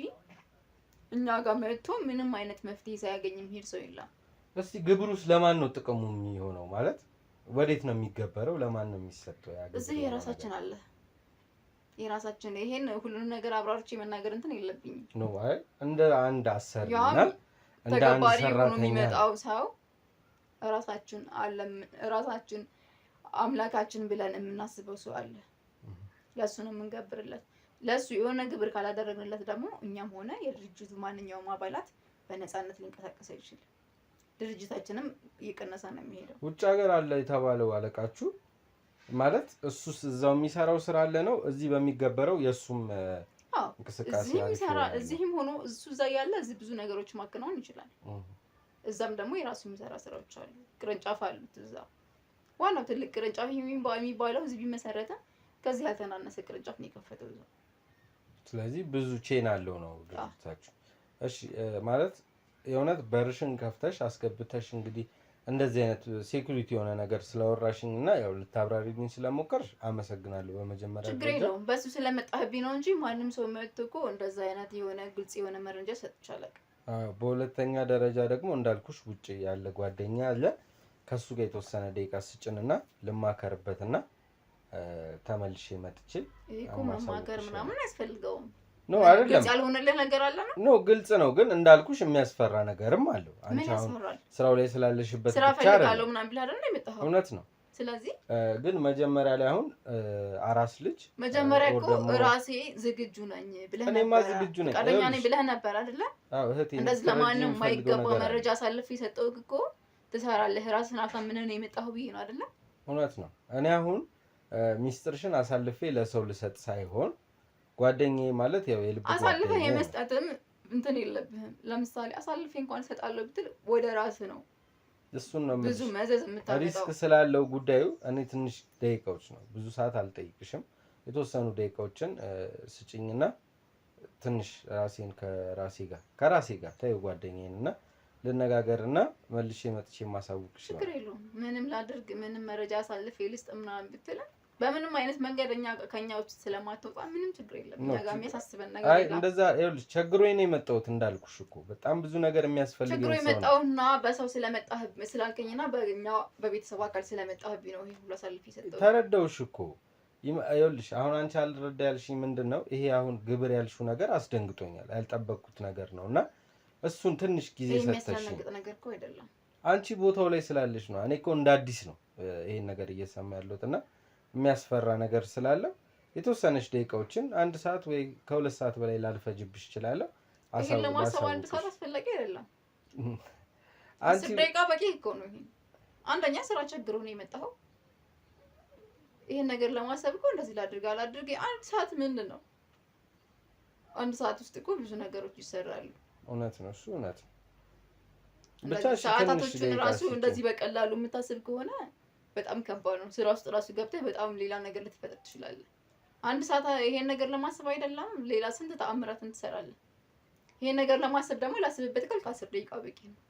እኛ ጋር መጥቶ ምንም አይነት መፍትሄ ሳያገኝ የሚሄድ ሰው የለም። እስቲ ግብሩስ ለማን ነው ጥቅሙ የሚሆነው? ማለት ወዴት ነው የሚገበረው? ለማን ነው የሚሰጠው? እዚህ የራሳችን አለ የራሳችን። ይሄን ሁሉንም ነገር አብራርቼ መናገር እንትን የለብኝም ነው። አይ እንደ አንድ አሰሪና እንደ አንድ ሰራተኛ የሚመጣው ሰው ራሳችን አምላካችን ብለን የምናስበው ሰው አለ። ለሱ ነው የምንገብርለት። ለሱ የሆነ ግብር ካላደረግንለት ደግሞ እኛም ሆነ የድርጅቱ ማንኛውም አባላት በነፃነት ሊንቀሳቀስ አይችልም። ድርጅታችንም እየቀነሰ ነው የሚሄደው። ውጭ ሀገር አለ የተባለው አለቃችሁ ማለት እሱስ እዛው የሚሰራው ስራ አለ ነው እዚህ በሚገበረው የሱም እንቅስቃሴ እዚህም ሆኖ እሱ እዛ ያለ እዚህ ብዙ ነገሮች ማከናወን ይችላል። እዛም ደግሞ የራሱ የሚሰራ ስራዎች አሉ። ቅርንጫፍ አሉት እዛ። ዋናው ትልቅ ቅርንጫፍ የሚባለው እዚህ ቢመሰረተ ከዚህ ያልተናነሰ ቅርንጫፍ ነው የከፈተው እዛ። ስለዚህ ብዙ ቼን አለው ነው ድርጅታችሁ። እሺ ማለት የእውነት በርሽን ከፍተሽ አስገብተሽ እንግዲህ እንደዚህ አይነት ሴኩሪቲ የሆነ ነገር ስላወራሽኝ እና ያው ልታብራሪልኝ ስለሞከርሽ አመሰግናለሁ። በመጀመሪያ ችግር የለውም። በሱ ስለመጣህብኝ ነው እንጂ ማንም ሰው መጥቶ እኮ እንደዛ አይነት የሆነ ግልጽ የሆነ መረጃ ሰጥቻለሁ። በሁለተኛ ደረጃ ደግሞ እንዳልኩሽ ውጪ ያለ ጓደኛ አለ። ከሱ ጋር የተወሰነ ደቂቃ ስጭንና ልማከርበትና ተመልሼ መጥቼ እኮ ማማከር ምናምን አያስፈልገውም። ነው አይደለም? ግልጽ ያልሆነልህ ነገር አለ ነው? ነው ግልጽ ነው፣ ግን እንዳልኩሽ የሚያስፈራ ነገርም አለው። አንቺ አሁን ስራው ላይ ስላለሽበት ብቻ አይደለም ምናምን ብለህ አይደል የመጣኸው? እውነት ነው። ስለዚህ ግን መጀመሪያ ላይ አሁን አራስ ልጅ መጀመሪያ እኮ ራሴ ዝግጁ ነኝ ብለህ ነበር። እኔማ ዝግጁ ነኝ ፈቃደኛ ነኝ ብለህ ነበር አይደለ? አዎ እህቴ። እንደዚህ ለማንም የማይገባ መረጃ አሳልፍ የሰጠው እኮ ትሰራለህ። ራስህን አሳምነህ ነው የመጣኸው ብዬ ነው አይደለ? እውነት ነው። እኔ አሁን ሚስጥርሽን አሳልፌ ለሰው ልሰጥ ሳይሆን ጓደኛዬ ማለት ያው የልብ ጓደኛዬ አሳልፈህ የመስጠትም እንትን የለብህም። ለምሳሌ አሳልፌ እንኳን እሰጣለሁ ብትል ወደ ራስህ ነው እሱን ነው ብዙ መዘዝ የምታመጣው። ሪስክ ስላለው ጉዳዩ እኔ ትንሽ ደቂቃዎች ነው ብዙ ሰዓት አልጠይቅሽም። የተወሰኑ ደቂቃዎችን ስጭኝና ትንሽ ራሴን ከራሴ ጋር ተይው ጓደኛዬንና ልነጋገርና መልሼ መጥቼ ማሳውቅሽ ነው። ችግር የለውም። ምንም ላድርግ ምንም መረጃ አሳልፌ ልስጥ ምናምን ብትል በምንም አይነት መንገድ ከኛ ውስጥ ስለማትወጣ ምንም ችግር የለም። እኛ ጋር የሚያሳስበን ነገር አይ እንደዛ ይኸውልሽ ቸግሮኝ ነው የመጣሁት እንዳልኩሽ እኮ በጣም ብዙ ነገር የሚያስፈልገኝ ሰው ነው። ችግሩ የመጣውና በሰው ስለመጣህ ስላልከኝና በእኛ በቤተሰብ አካል ስለመጣህብኝ ነው ይሄ ሁሉ አሳልፌ የሰጠሁት። ተረዳሁሽ እኮ ይኸውልሽ አሁን አንቺ አልረዳ ያልሽኝ ምንድነው ይሄ አሁን ግብር ያልሽው ነገር አስደንግጦኛል። ያልጠበቅኩት ነገር ነውና እሱን ትንሽ ጊዜ ሰጥተሽ የሚያስደነግጥ ነገር እኮ አይደለም። አንቺ ቦታው ላይ ስላለሽ ነው። እኔ እኮ እንደ አዲስ ነው ይሄን ነገር እየሰማ ያለሁት እና የሚያስፈራ ነገር ስላለው የተወሰነች ደቂቃዎችን 1 ሰዓት ወይ ከ2 ሰዓት በላይ ላልፈጅብሽ እችላለሁ። ይሄን ለማሰብ 1 ሰዓት አስፈላጊ አይደለም። 10 ደቂቃ በቂ እኮ ነው። ይሄ አንደኛ ስራ ቸግሮ ነው የመጣው። ይሄን ነገር ለማሰብ እኮ እንደዚህ ላድርግ 1 ሰዓት ምንድን ነው? 1 ሰዓት ውስጥ እኮ ብዙ ነገሮች ይሰራሉ። እውነት ነው፣ እሱ እውነት ነው። ብቻ ሰዓታቶችን ራሱ እንደዚህ በቀላሉ የምታስብ ከሆነ በጣም ከባድ ነው። ስራ ውስጥ ራሱ ገብተህ በጣም ሌላ ነገር ልትፈጠር ትችላለህ። 1 ሰዓት ይሄን ነገር ለማሰብ አይደለም ሌላ ስንት ተአምራትን ትሰራለህ። ይሄን ነገር ለማሰብ ደግሞ ላስብበት ካልክ 10 ደቂቃ በቂ ነው።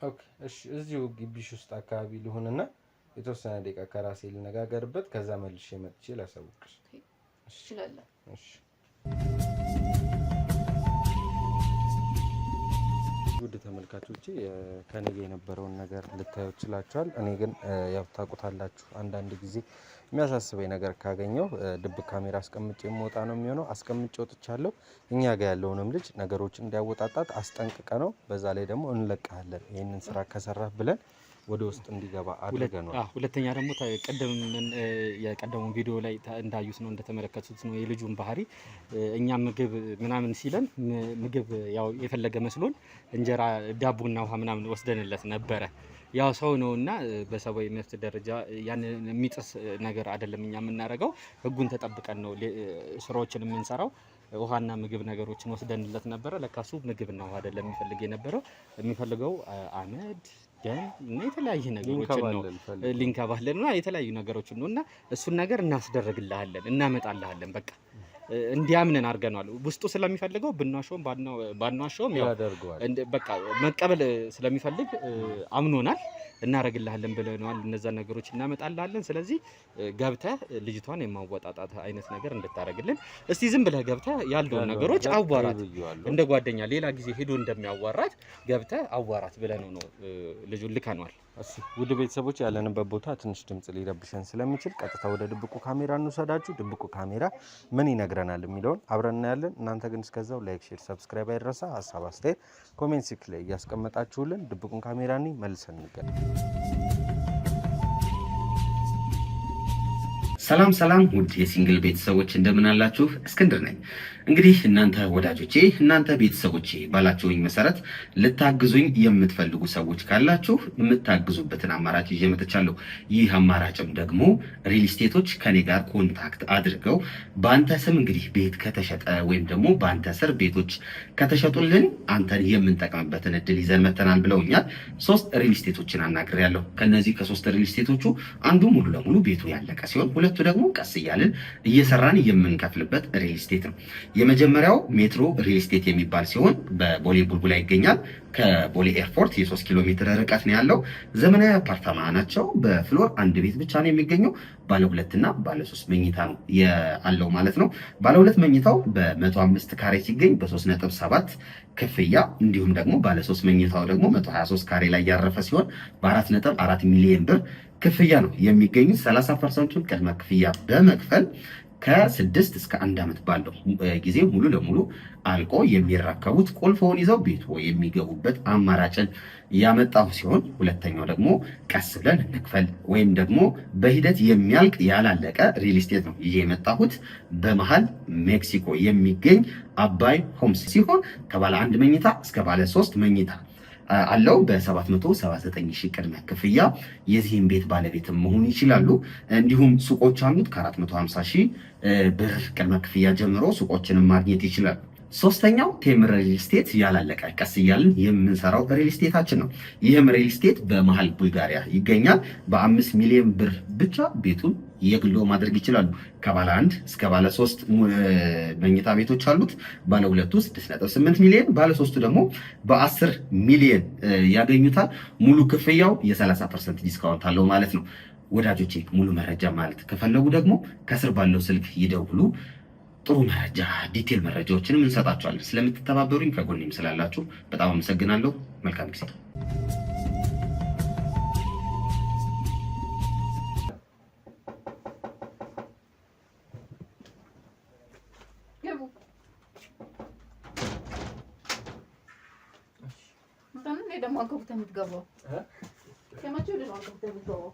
ኦኬ እሺ፣ እዚሁ ግቢሽ ውስጥ አካባቢ ልሁንና የተወሰነ ደቂቃ ከራሴ ልነጋገርበት፣ ከዛ መልሼ መጥቼ ላሳውቅሽ ትችላለህ። እሺ ውድ ተመልካቾቼ ከኔ ጋር የነበረውን ነገር ልታዩ ይችላችኋል። እኔ ግን ያው ታውቁታላችሁ፣ አንዳንድ ጊዜ የሚያሳስበኝ ነገር ካገኘው ድብቅ ካሜራ አስቀምጬ የምወጣ ነው የሚሆነው። አስቀምጬ ወጥቻለሁ። እኛ ጋር ያለውንም ልጅ ነገሮችን እንዲያወጣጣት አስጠንቅቀ ነው። በዛ ላይ ደግሞ እንለቃለን ይህንን ስራ ከሰራህ ብለን ወደ ውስጥ እንዲገባ አድርገናል። ሁለተኛ ደግሞ የቀደሙን ቪዲዮ ላይ እንዳዩት ነው እንደተመለከቱት ነው የልጁን ባህሪ። እኛ ምግብ ምናምን ሲለን ምግብ ያው የፈለገ መስሎን እንጀራ ዳቦና ውሃ ምናምን ወስደንለት ነበረ። ያው ሰው ነውና በሰብአዊ መብት ደረጃ ያን የሚጥስ ነገር አይደለም እኛ የምናደርገው። ህጉን ተጠብቀን ነው ስራዎችን የምንሰራው። ውሃና ምግብ ነገሮችን ወስደንለት ነበረ። ለካሱ ምግብና ውሃ አይደለም የሚፈልግ የነበረው። የሚፈልገው አመድ ደም እና የተለያዩ ነገሮችን ነው ሊንከባለልና የተለያዩ ነገሮችን ነውና እሱን ነገር እናስደርግልሃለን እናመጣልሃለን። በቃ እንዲያምነን አድርገናል። ውስጡ ስለሚፈልገው ብናሾም ባናሾም ያደርገዋል። በቃ መቀበል ስለሚፈልግ አምኖናል። እናረግልሃለን ብለናል። እነዛ ነገሮች እናመጣልሃለን። ስለዚህ ገብተህ ልጅቷን የማወጣጣት አይነት ነገር እንድታረግልን እስቲ ዝም ብለህ ገብተህ ያለውን ነገሮች አዋራት። እንደ ጓደኛ ሌላ ጊዜ ሄዶ እንደሚያዋራት ገብተህ አዋራት ብለነው ነው ልጁን ልከናል። እሺ ውድ ቤተሰቦች ያለንበት ቦታ ትንሽ ድምጽ ሊረብሸን ስለሚችል ቀጥታ ወደ ድብቁ ካሜራ እንውሰዳችሁ። ድብቁ ካሜራ ምን ይነግረናል የሚለውን አብረን እናያለን። እናንተ ግን እስከዛው ላይክ፣ ሼር፣ ሰብስክራይብ አይረሳ። ሀሳብ አስተያየት ኮሜንት ሴክሽን ላይ እያስቀመጣችሁልን ድብቁን ካሜራ መልሰን እንገናኝ። ሰላም ሰላም ውድ የሲንግል ቤተሰቦች እንደምን አላችሁ? እስክንድር ነኝ። እንግዲህ እናንተ ወዳጆቼ እናንተ ቤተሰቦቼ ባላችሁኝ መሰረት ልታግዙኝ የምትፈልጉ ሰዎች ካላችሁ የምታግዙበትን አማራጭ ይዤ መጥቻለሁ። ይህ አማራጭም ደግሞ ሪል ስቴቶች ከኔ ጋር ኮንታክት አድርገው በአንተ ስም እንግዲህ ቤት ከተሸጠ ወይም ደግሞ በአንተ ስር ቤቶች ከተሸጡልን አንተን የምንጠቅምበትን እድል ይዘን መተናል ብለውኛል። 3 ሪል ስቴቶችን አናግሬያለሁ። ከነዚህ ከ3 ሪል ስቴቶቹ አንዱ ሙሉ ለሙሉ ቤቱ ያለቀ ሲሆን ሁለቱ ደግሞ ቀስ እያልን እየሰራን የምንከፍልበት ሪል ስቴት ነው። የመጀመሪያው ሜትሮ ሪል ስቴት የሚባል ሲሆን በቦሌ ቡልቡላ ይገኛል። ከቦሌ ኤርፖርት የ3 ኪሎ ሜትር ርቀት ነው ያለው። ዘመናዊ አፓርታማ ናቸው። በፍሎር 1 ቤት ብቻ ነው የሚገኘው። ባለ 2 እና ባለ 3 መኝታ ነው ያለው ማለት ነው። ባለ 2 መኝታው በ105 ካሬ ሲገኝ በ3.7 ክፍያ፣ እንዲሁም ደግሞ ባለ 3 መኝታው ደግሞ 123 ካሬ ላይ ያረፈ ሲሆን በ4.4 ሚሊዮን ብር ክፍያ ነው የሚገኙት። 30% ቅድመ ክፍያ በመክፈል ከ6 እስከ 1 ዓመት ባለው ጊዜ ሙሉ ለሙሉ አልቆ የሚረከቡት ቁልፎውን ይዘው ቤቱ የሚገቡበት አማራጭን ያመጣው ሲሆን ሁለተኛው ደግሞ ቀስ ብለን እንክፈል ወይም ደግሞ በሂደት የሚያልቅ ያላለቀ ሪል ስቴት ነው ይሄ የመጣሁት። በመሃል ሜክሲኮ የሚገኝ አባይ ሆምስ ሲሆን ከባለ 1 መኝታ እስከ ባለ 3 መኝታ አለው። በ779 ሺህ ቅድመ ክፍያ የዚህን ቤት ባለቤትም መሆን ይችላሉ። እንዲሁም ሱቆች አሉት። ከ450 ሺህ ብር ቅድመ ክፍያ ጀምሮ ሱቆችንም ማግኘት ይችላሉ። ሶስተኛው ቴምር ሪል ስቴት ያላለቀ ቀስ እያልን የምንሰራው ሪል ስቴታችን ነው። ይህም ሪል ስቴት በመሃል ቡልጋሪያ ይገኛል። በ5 ሚሊዮን ብር ብቻ ቤቱን የግሎ ማድረግ ይችላሉ። ከባለ 1 እስከ ባለ 3 መኝታ ቤቶች አሉት። ባለ 2 6.8 ሚሊዮን፣ ባለ 3 ደግሞ በ10 ሚሊዮን ያገኙታል። ሙሉ ክፍያው የ30% ዲስካውንት አለው ማለት ነው። ወዳጆቼ ሙሉ መረጃ ማለት ከፈለጉ ደግሞ ከስር ባለው ስልክ ይደውሉ። ጥሩ መረጃ ዲቴል መረጃዎችንም እንሰጣችኋለን። ስለምትተባበሩኝ ከጎኔም ስላላችሁ በጣም አመሰግናለሁ። መልካም ጊዜ። ደግሞ አንከብተህ የምትገባው? ከመቼ ወዲህ ነው አንከብተህ የምትገባው?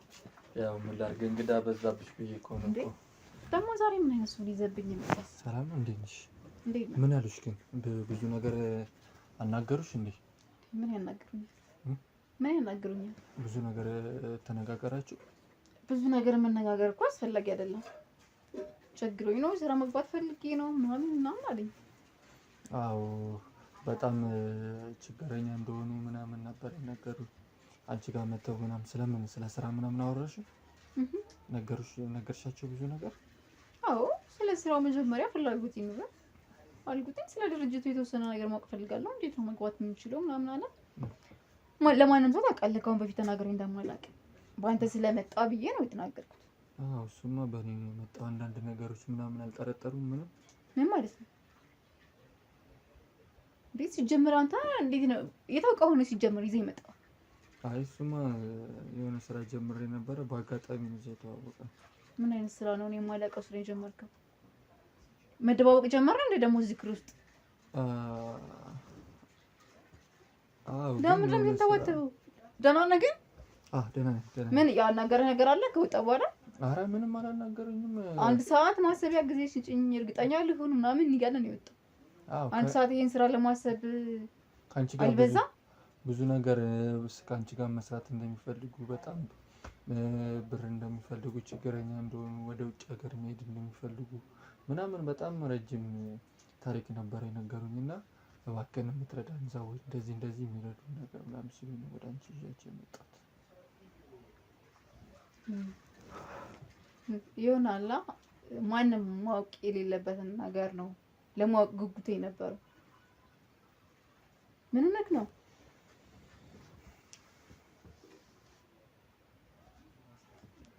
ያው ምን ላድርግ እንግዳ በዛብሽ ብዬ እኮ ነው እኮ። ደግሞ ዛሬ ምን አይነት ሰው ሊይዘብኝ ይመጣል? ሰላም እንዴት ነሽ? እንዴት ነው? ምን አሉሽ ግን? ብዙ ነገር አናገሩሽ እንዴ? ምን ያናግሩኛል? ብዙ ነገር ተነጋገራችሁ? ብዙ ነገር መነጋገር እኮ አስፈላጊ አይደለም። ቸግሮኝ ነው ስራ መግባት ፈልጌ ነው ምናምን አለኝ። አዎ በጣም ችግረኛ እንደሆኑ ምናምን ነበር የነገሩኝ። አንቺ ጋር መተው ምናምን ስለምን ስለ ስራ ምናምን አወራሽ? ነገርሻቸው ብዙ ነገር? አዎ ስለ ስራው መጀመሪያ ፍላጎት ይኑር አልኩትኝ። ስለ ድርጅቱ የተወሰነ ነገር ማወቅ ፈልጋለሁ። እንዴት ነው መግባት የምንችለው ምናምን አለ። ለማንም ሰው ታውቃለህ ከአሁን በፊት ተናግሬ እንደማላውቅ በአንተ ስለመጣ ብዬ ነው የተናገርኩት። አዎ እሱማ በእኔ የመጣው አንዳንድ ነገሮች ምናምን አልጠረጠሩም። ምን ማለት ነው? እንዴት ሲጀምር አንተ እንዴት ነው የታውቀው ነው ሲጀምር ይዘህ የመጣው? አይ እሱማ የሆነ ስራ ጀምሬ ነበረ በአጋጣሚ ነው የተዋወቅነው። ምን አይነት ስራ ነው? እኔ የማላውቀው ስራ የጀመርከው? መደባበቅ ጀመረ እንደ ደግሞ ዝክር ውስጥ ለምን የምታወጣው? ደህና ነህ ግን? ደህና ነኝ። ምን ያናገረህ ነገር አለ ከወጣ በኋላ? ኧረ ምንም አላናገረኝም። አንድ ሰዓት ማሰቢያ ጊዜ ስጭኝ እርግጠኛ ልሁን ምናምን እያለ ነው የወጣው። አንድ ሰዓት ይሄን ስራ ለማሰብ ካንቺ ጋር አልበዛም? ብዙ ነገር ካንቺ ጋር መስራት እንደሚፈልጉ በጣም ብር እንደሚፈልጉ ችግረኛ እንደሆኑ ወደ ውጭ ሀገር መሄድ እንደሚፈልጉ ምናምን በጣም ረጅም ታሪክ ነበር የነገሩኝ። እና እባክህን የምትረዳን ሰዎች እንደዚህ የሚረዱ ነገር ምናምን ሲሉኝ ነው ወደ አንቺ ይዣቸው የመጣሁት። ይሆናል ማንም ማወቅ የሌለበትን ነገር ነው ለማወቅ ጉጉቴ ነበረው። ምን ነክ ነው?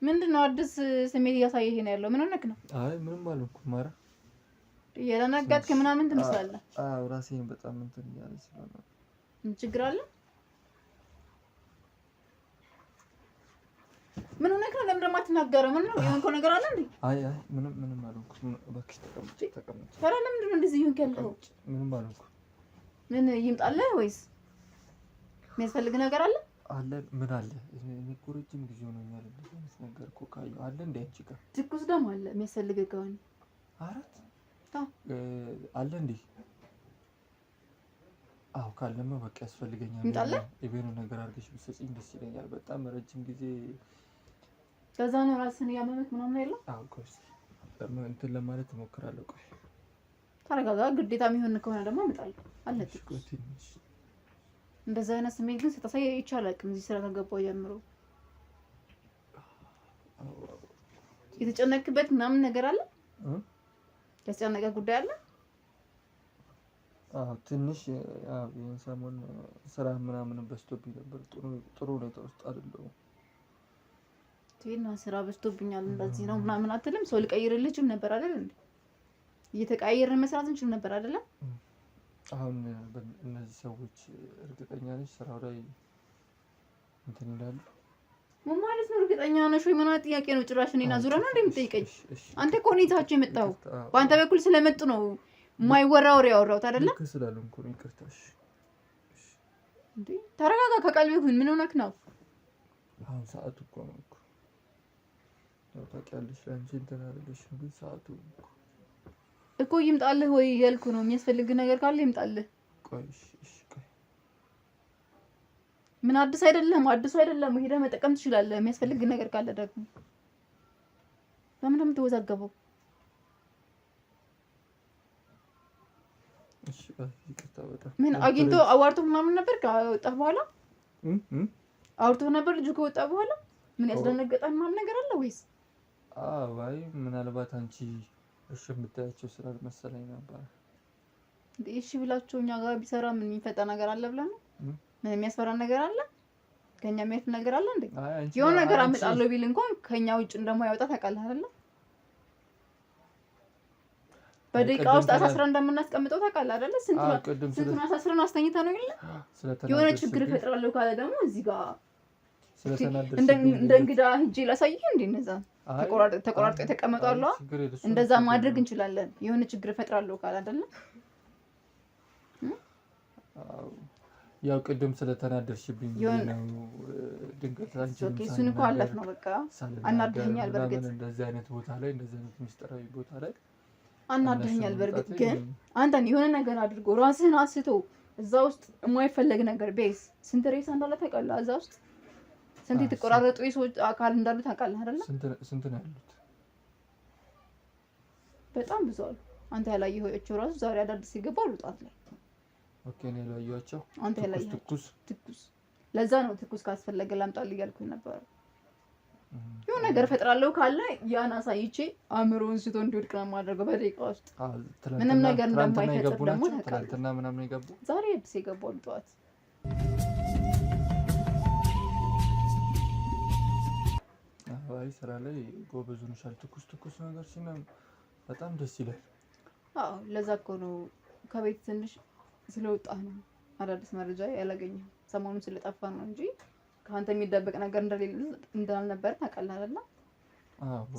ምንድነው አዲስ ስሜት እያሳየህ ነው ያለው? ምን ነክ ነው? አይ ምንም አልሆንኩም። ኧረ እየደነገጥክ ምናምን ትመስላለህ። አዎ ራሴን በጣም እንትን እያለኝ ስለሆነ ምን ችግር አለ? ምን ነክ ነው? ለምን ደግሞ አትናገረው? ምን ነው የሆንከው ነገር አለ እንዴ? አይ ምንም አልሆንኩም። እባክሽ ተቀመጭ። ታዲያ ለምንድን ነው እንደዚህ ይሆንክ ያለው? ምንም አልሆንኩም። ምን ይምጣልህ ወይስ የሚያስፈልግ ነገር አለ? አለ ምን አለ? እኔ እኮ ረጅም ጊዜ ሆኖኛል እንደዚህ አይነት ነገር እኮ ካየሁ። አለ እንደ አንቺ ጋር ትኩስ ደም አለ የሚያስፈልግ ከሆነ አራት አለ እንዴ? አዎ ካለማ በቃ ያስፈልገኛል። የቤኑ ነገር አድርገሽ ብትሰጪኝ ደስ ይለኛል። በጣም ረጅም ጊዜ ከዛ ነው ራስን ያመመት ምናምን አይደለም? አዎ ቆይ እንትን ለማለት እሞክራለሁ። ቆይ ተረጋጋ። ግዴታ የሚሆን ከሆነ ደግሞ እመጣለሁ አለ። እንደዛ አይነት ስሜት ግን ስታሳይ ይቻላል። እዚህ ስራ ከገባው ጀምሮ የተጨነቅበት ምናምን ነገር አለ? ያስጨነቀ ጉዳይ አለ? ትንሽ ይሄን ሰሞን ስራ ምናምን በዝቶብኝ ነበር። ጥሩ ሁኔታ ውስጥ አይደለሁም። ቴና ስራ በዝቶብኛል እንደዚህ ነው ምናምን አትልም? ሰው ልቀይርልህም ነበር አይደል እንዴ? እየተቀያየርን መስራት እንችል ነበር አይደለ? አሁን እነዚህ ሰዎች እርግጠኛ ነሽ ስራው ላይ እንትን ይላሉ? ምን ማለት ነው እርግጠኛ ነሽ ወይ? ምን አይነት ጥያቄ ነው? ጭራሽ እኔና ዙራ ነው እንደምትጠይቀኝ? አንተ እኮ ሁኔታችሁ የመጣው በአንተ በኩል ስለመጡ ነው የማይወራ ወሬ ያወራሁት አይደለ? ልክ ስላልሆንኩ ነው ይቅርታሽ። እንዴ ተረጋጋ። ከቀልቤ ሁን። ምን ሆነክ ነው? አሁን ሰዓቱ እኮ ነው ያው ታውቂያለሽ፣ ለአንቺ እንትን አይደለሽም ግን ሰዓቱ እኮ ይምጣልህ ወይ እያልኩ ነው። የሚያስፈልግ ነገር ካለ ይምጣልህ። ቆይ ቆይ ምን አዲስ አይደለም ሄደህ መጠቀም ትችላለህ። የሚያስፈልግ ነገር ካለ ደግሞ ለምን እንደምትወዛገበው? እሺ ይቅርታ በጣም ምን አግኝቶ አዋርቶ ምናምን ነበር ከወጣህ በኋላ? አውርቶ ነበር ልጁ ከወጣ በኋላ? ምን ያስደነገጠህ ምናምን ነገር አለ ወይስ? አይ ምናልባት አንቺ እሺ የምታያቸው ስላልመሰለኝ ነበር። እሺ ብላችሁ እኛ ጋር ቢሰራ ምን የሚፈጠር ነገር አለ ብለህ ነው? ምን የሚያስፈራ ነገር አለ? ከኛ የሚያልፍ ነገር አለ እንዴ? የሆነ ነገር አመጣለሁ ቢል እንኳን ከኛ ውጭ እንደማይወጣ ታውቃለህ አይደለ? በደቂቃ ውስጥ አሳስረን እንደምናስቀምጠው ታውቃለህ አይደለ? ስንቱን አሳስረን አስተኝተን ነው ይላል። የሆነ ችግር እፈጥራለሁ ካለ ደግሞ እዚህ ጋር እንደ እንግዳ ሂጅ ላሳይህ እንዴ? እነዛ ተቆራርጦ የተቀመጡ አሉ። እንደዛ ማድረግ እንችላለን። የሆነ ችግር እፈጥራለሁ ካለ አይደለ? ያው ቅድም ስለተናደርሽብኝ ነው ድንገት አንቺን እሱን እኮ አለፍ ነው በቃ አናደኛል። በርግጥ እንደዚህ አይነት ቦታ ላይ እንደዚህ አይነት ሚስጥራዊ ቦታ ላይ አናደኛል። በርግጥ ግን አንተን የሆነ ነገር አድርጎ ራስህን አስቶ እዛ ውስጥ የማይፈለግ ነገር ቤስ ስንት ሬሳ እንዳለ ታውቃለህ? እዛ ውስጥ ስንት የተቆራረጡ የሰዎች አካል እንዳሉ ታውቃለህ አይደለ? ስንት ነው ያሉት? በጣም ብዙ አሉ። አንተ ያላየኋቸው ራሱ ዛሬ አዳዲስ ይገባሉ ጧት ላይ። ኦኬ ነው ያላየኋቸው። አንተ ያላየኋቸው ትኩስ ለዛ ነው ትኩስ ካስፈለገ ላምጣልህ እያልኩኝ ነበር። የሆነ ነገር ፈጥራለሁ ካለ ያን አሳይቼ አእምሮውን ስቶ እንዲወድቅ ነው የማደርገው በደቂቃ ውስጥ። ምንም ነገር እንደማይፈጥር ደግሞ ታውቃለህ። ትናንትና ምናምን የገቡ ዛሬ አዲስ የገባሉ ጧት። አይ ስራ ላይ ጎበዝ ሆነሻል። ትኩስ ነገር ሲሆን በጣም ደስ ይላል። አዎ ለዛ እኮ ነው ከቤት ትንሽ ስለወጣህ ነው አዳዲስ መረጃ ያላገኘው። ሰሞኑን ስለጠፋ ነው እንጂ ከአንተ የሚደበቅ ነገር እንዳልነበር ታውቃለህ አይደል?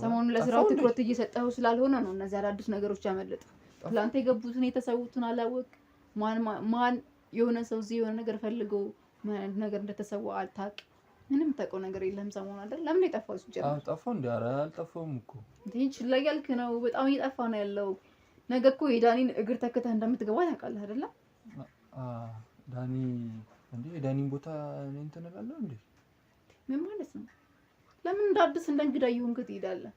ሰሞኑን ለስራው ትኩረት እየሰጠኸው ስላልሆነ ነው እነዚህ አዳዲስ ነገሮች ያመለጡ። ትላንት የገቡትን የተሰዉትን አላወቅ። ማን የሆነ ሰው እዚህ የሆነ ነገር ፈልገው ምን አይነት ነገር እንደተሰዋ አልታውቅ። ምንም ታውቀው ነገር የለም ሰሞኑን አይደል? ለምን የጠፋው ሲጀምር? አዎ ጠፋው እንዴ? ኧረ አልጠፋውም እኮ እንዴ ችላ እያልክ ነው። በጣም እየጠፋ ነው ያለው። ነገ እኮ የዳኒን እግር ተከተህ እንደምትገባ ታውቃለህ አይደል? ዳኒ እንዴ የዳኒን ቦታ እኔ እንትን እላለሁ እንዴ? ምን ማለት ነው? ለምን እንደ አዲስ እንደ እንግዳ እየሆንክ ትሄዳለህ?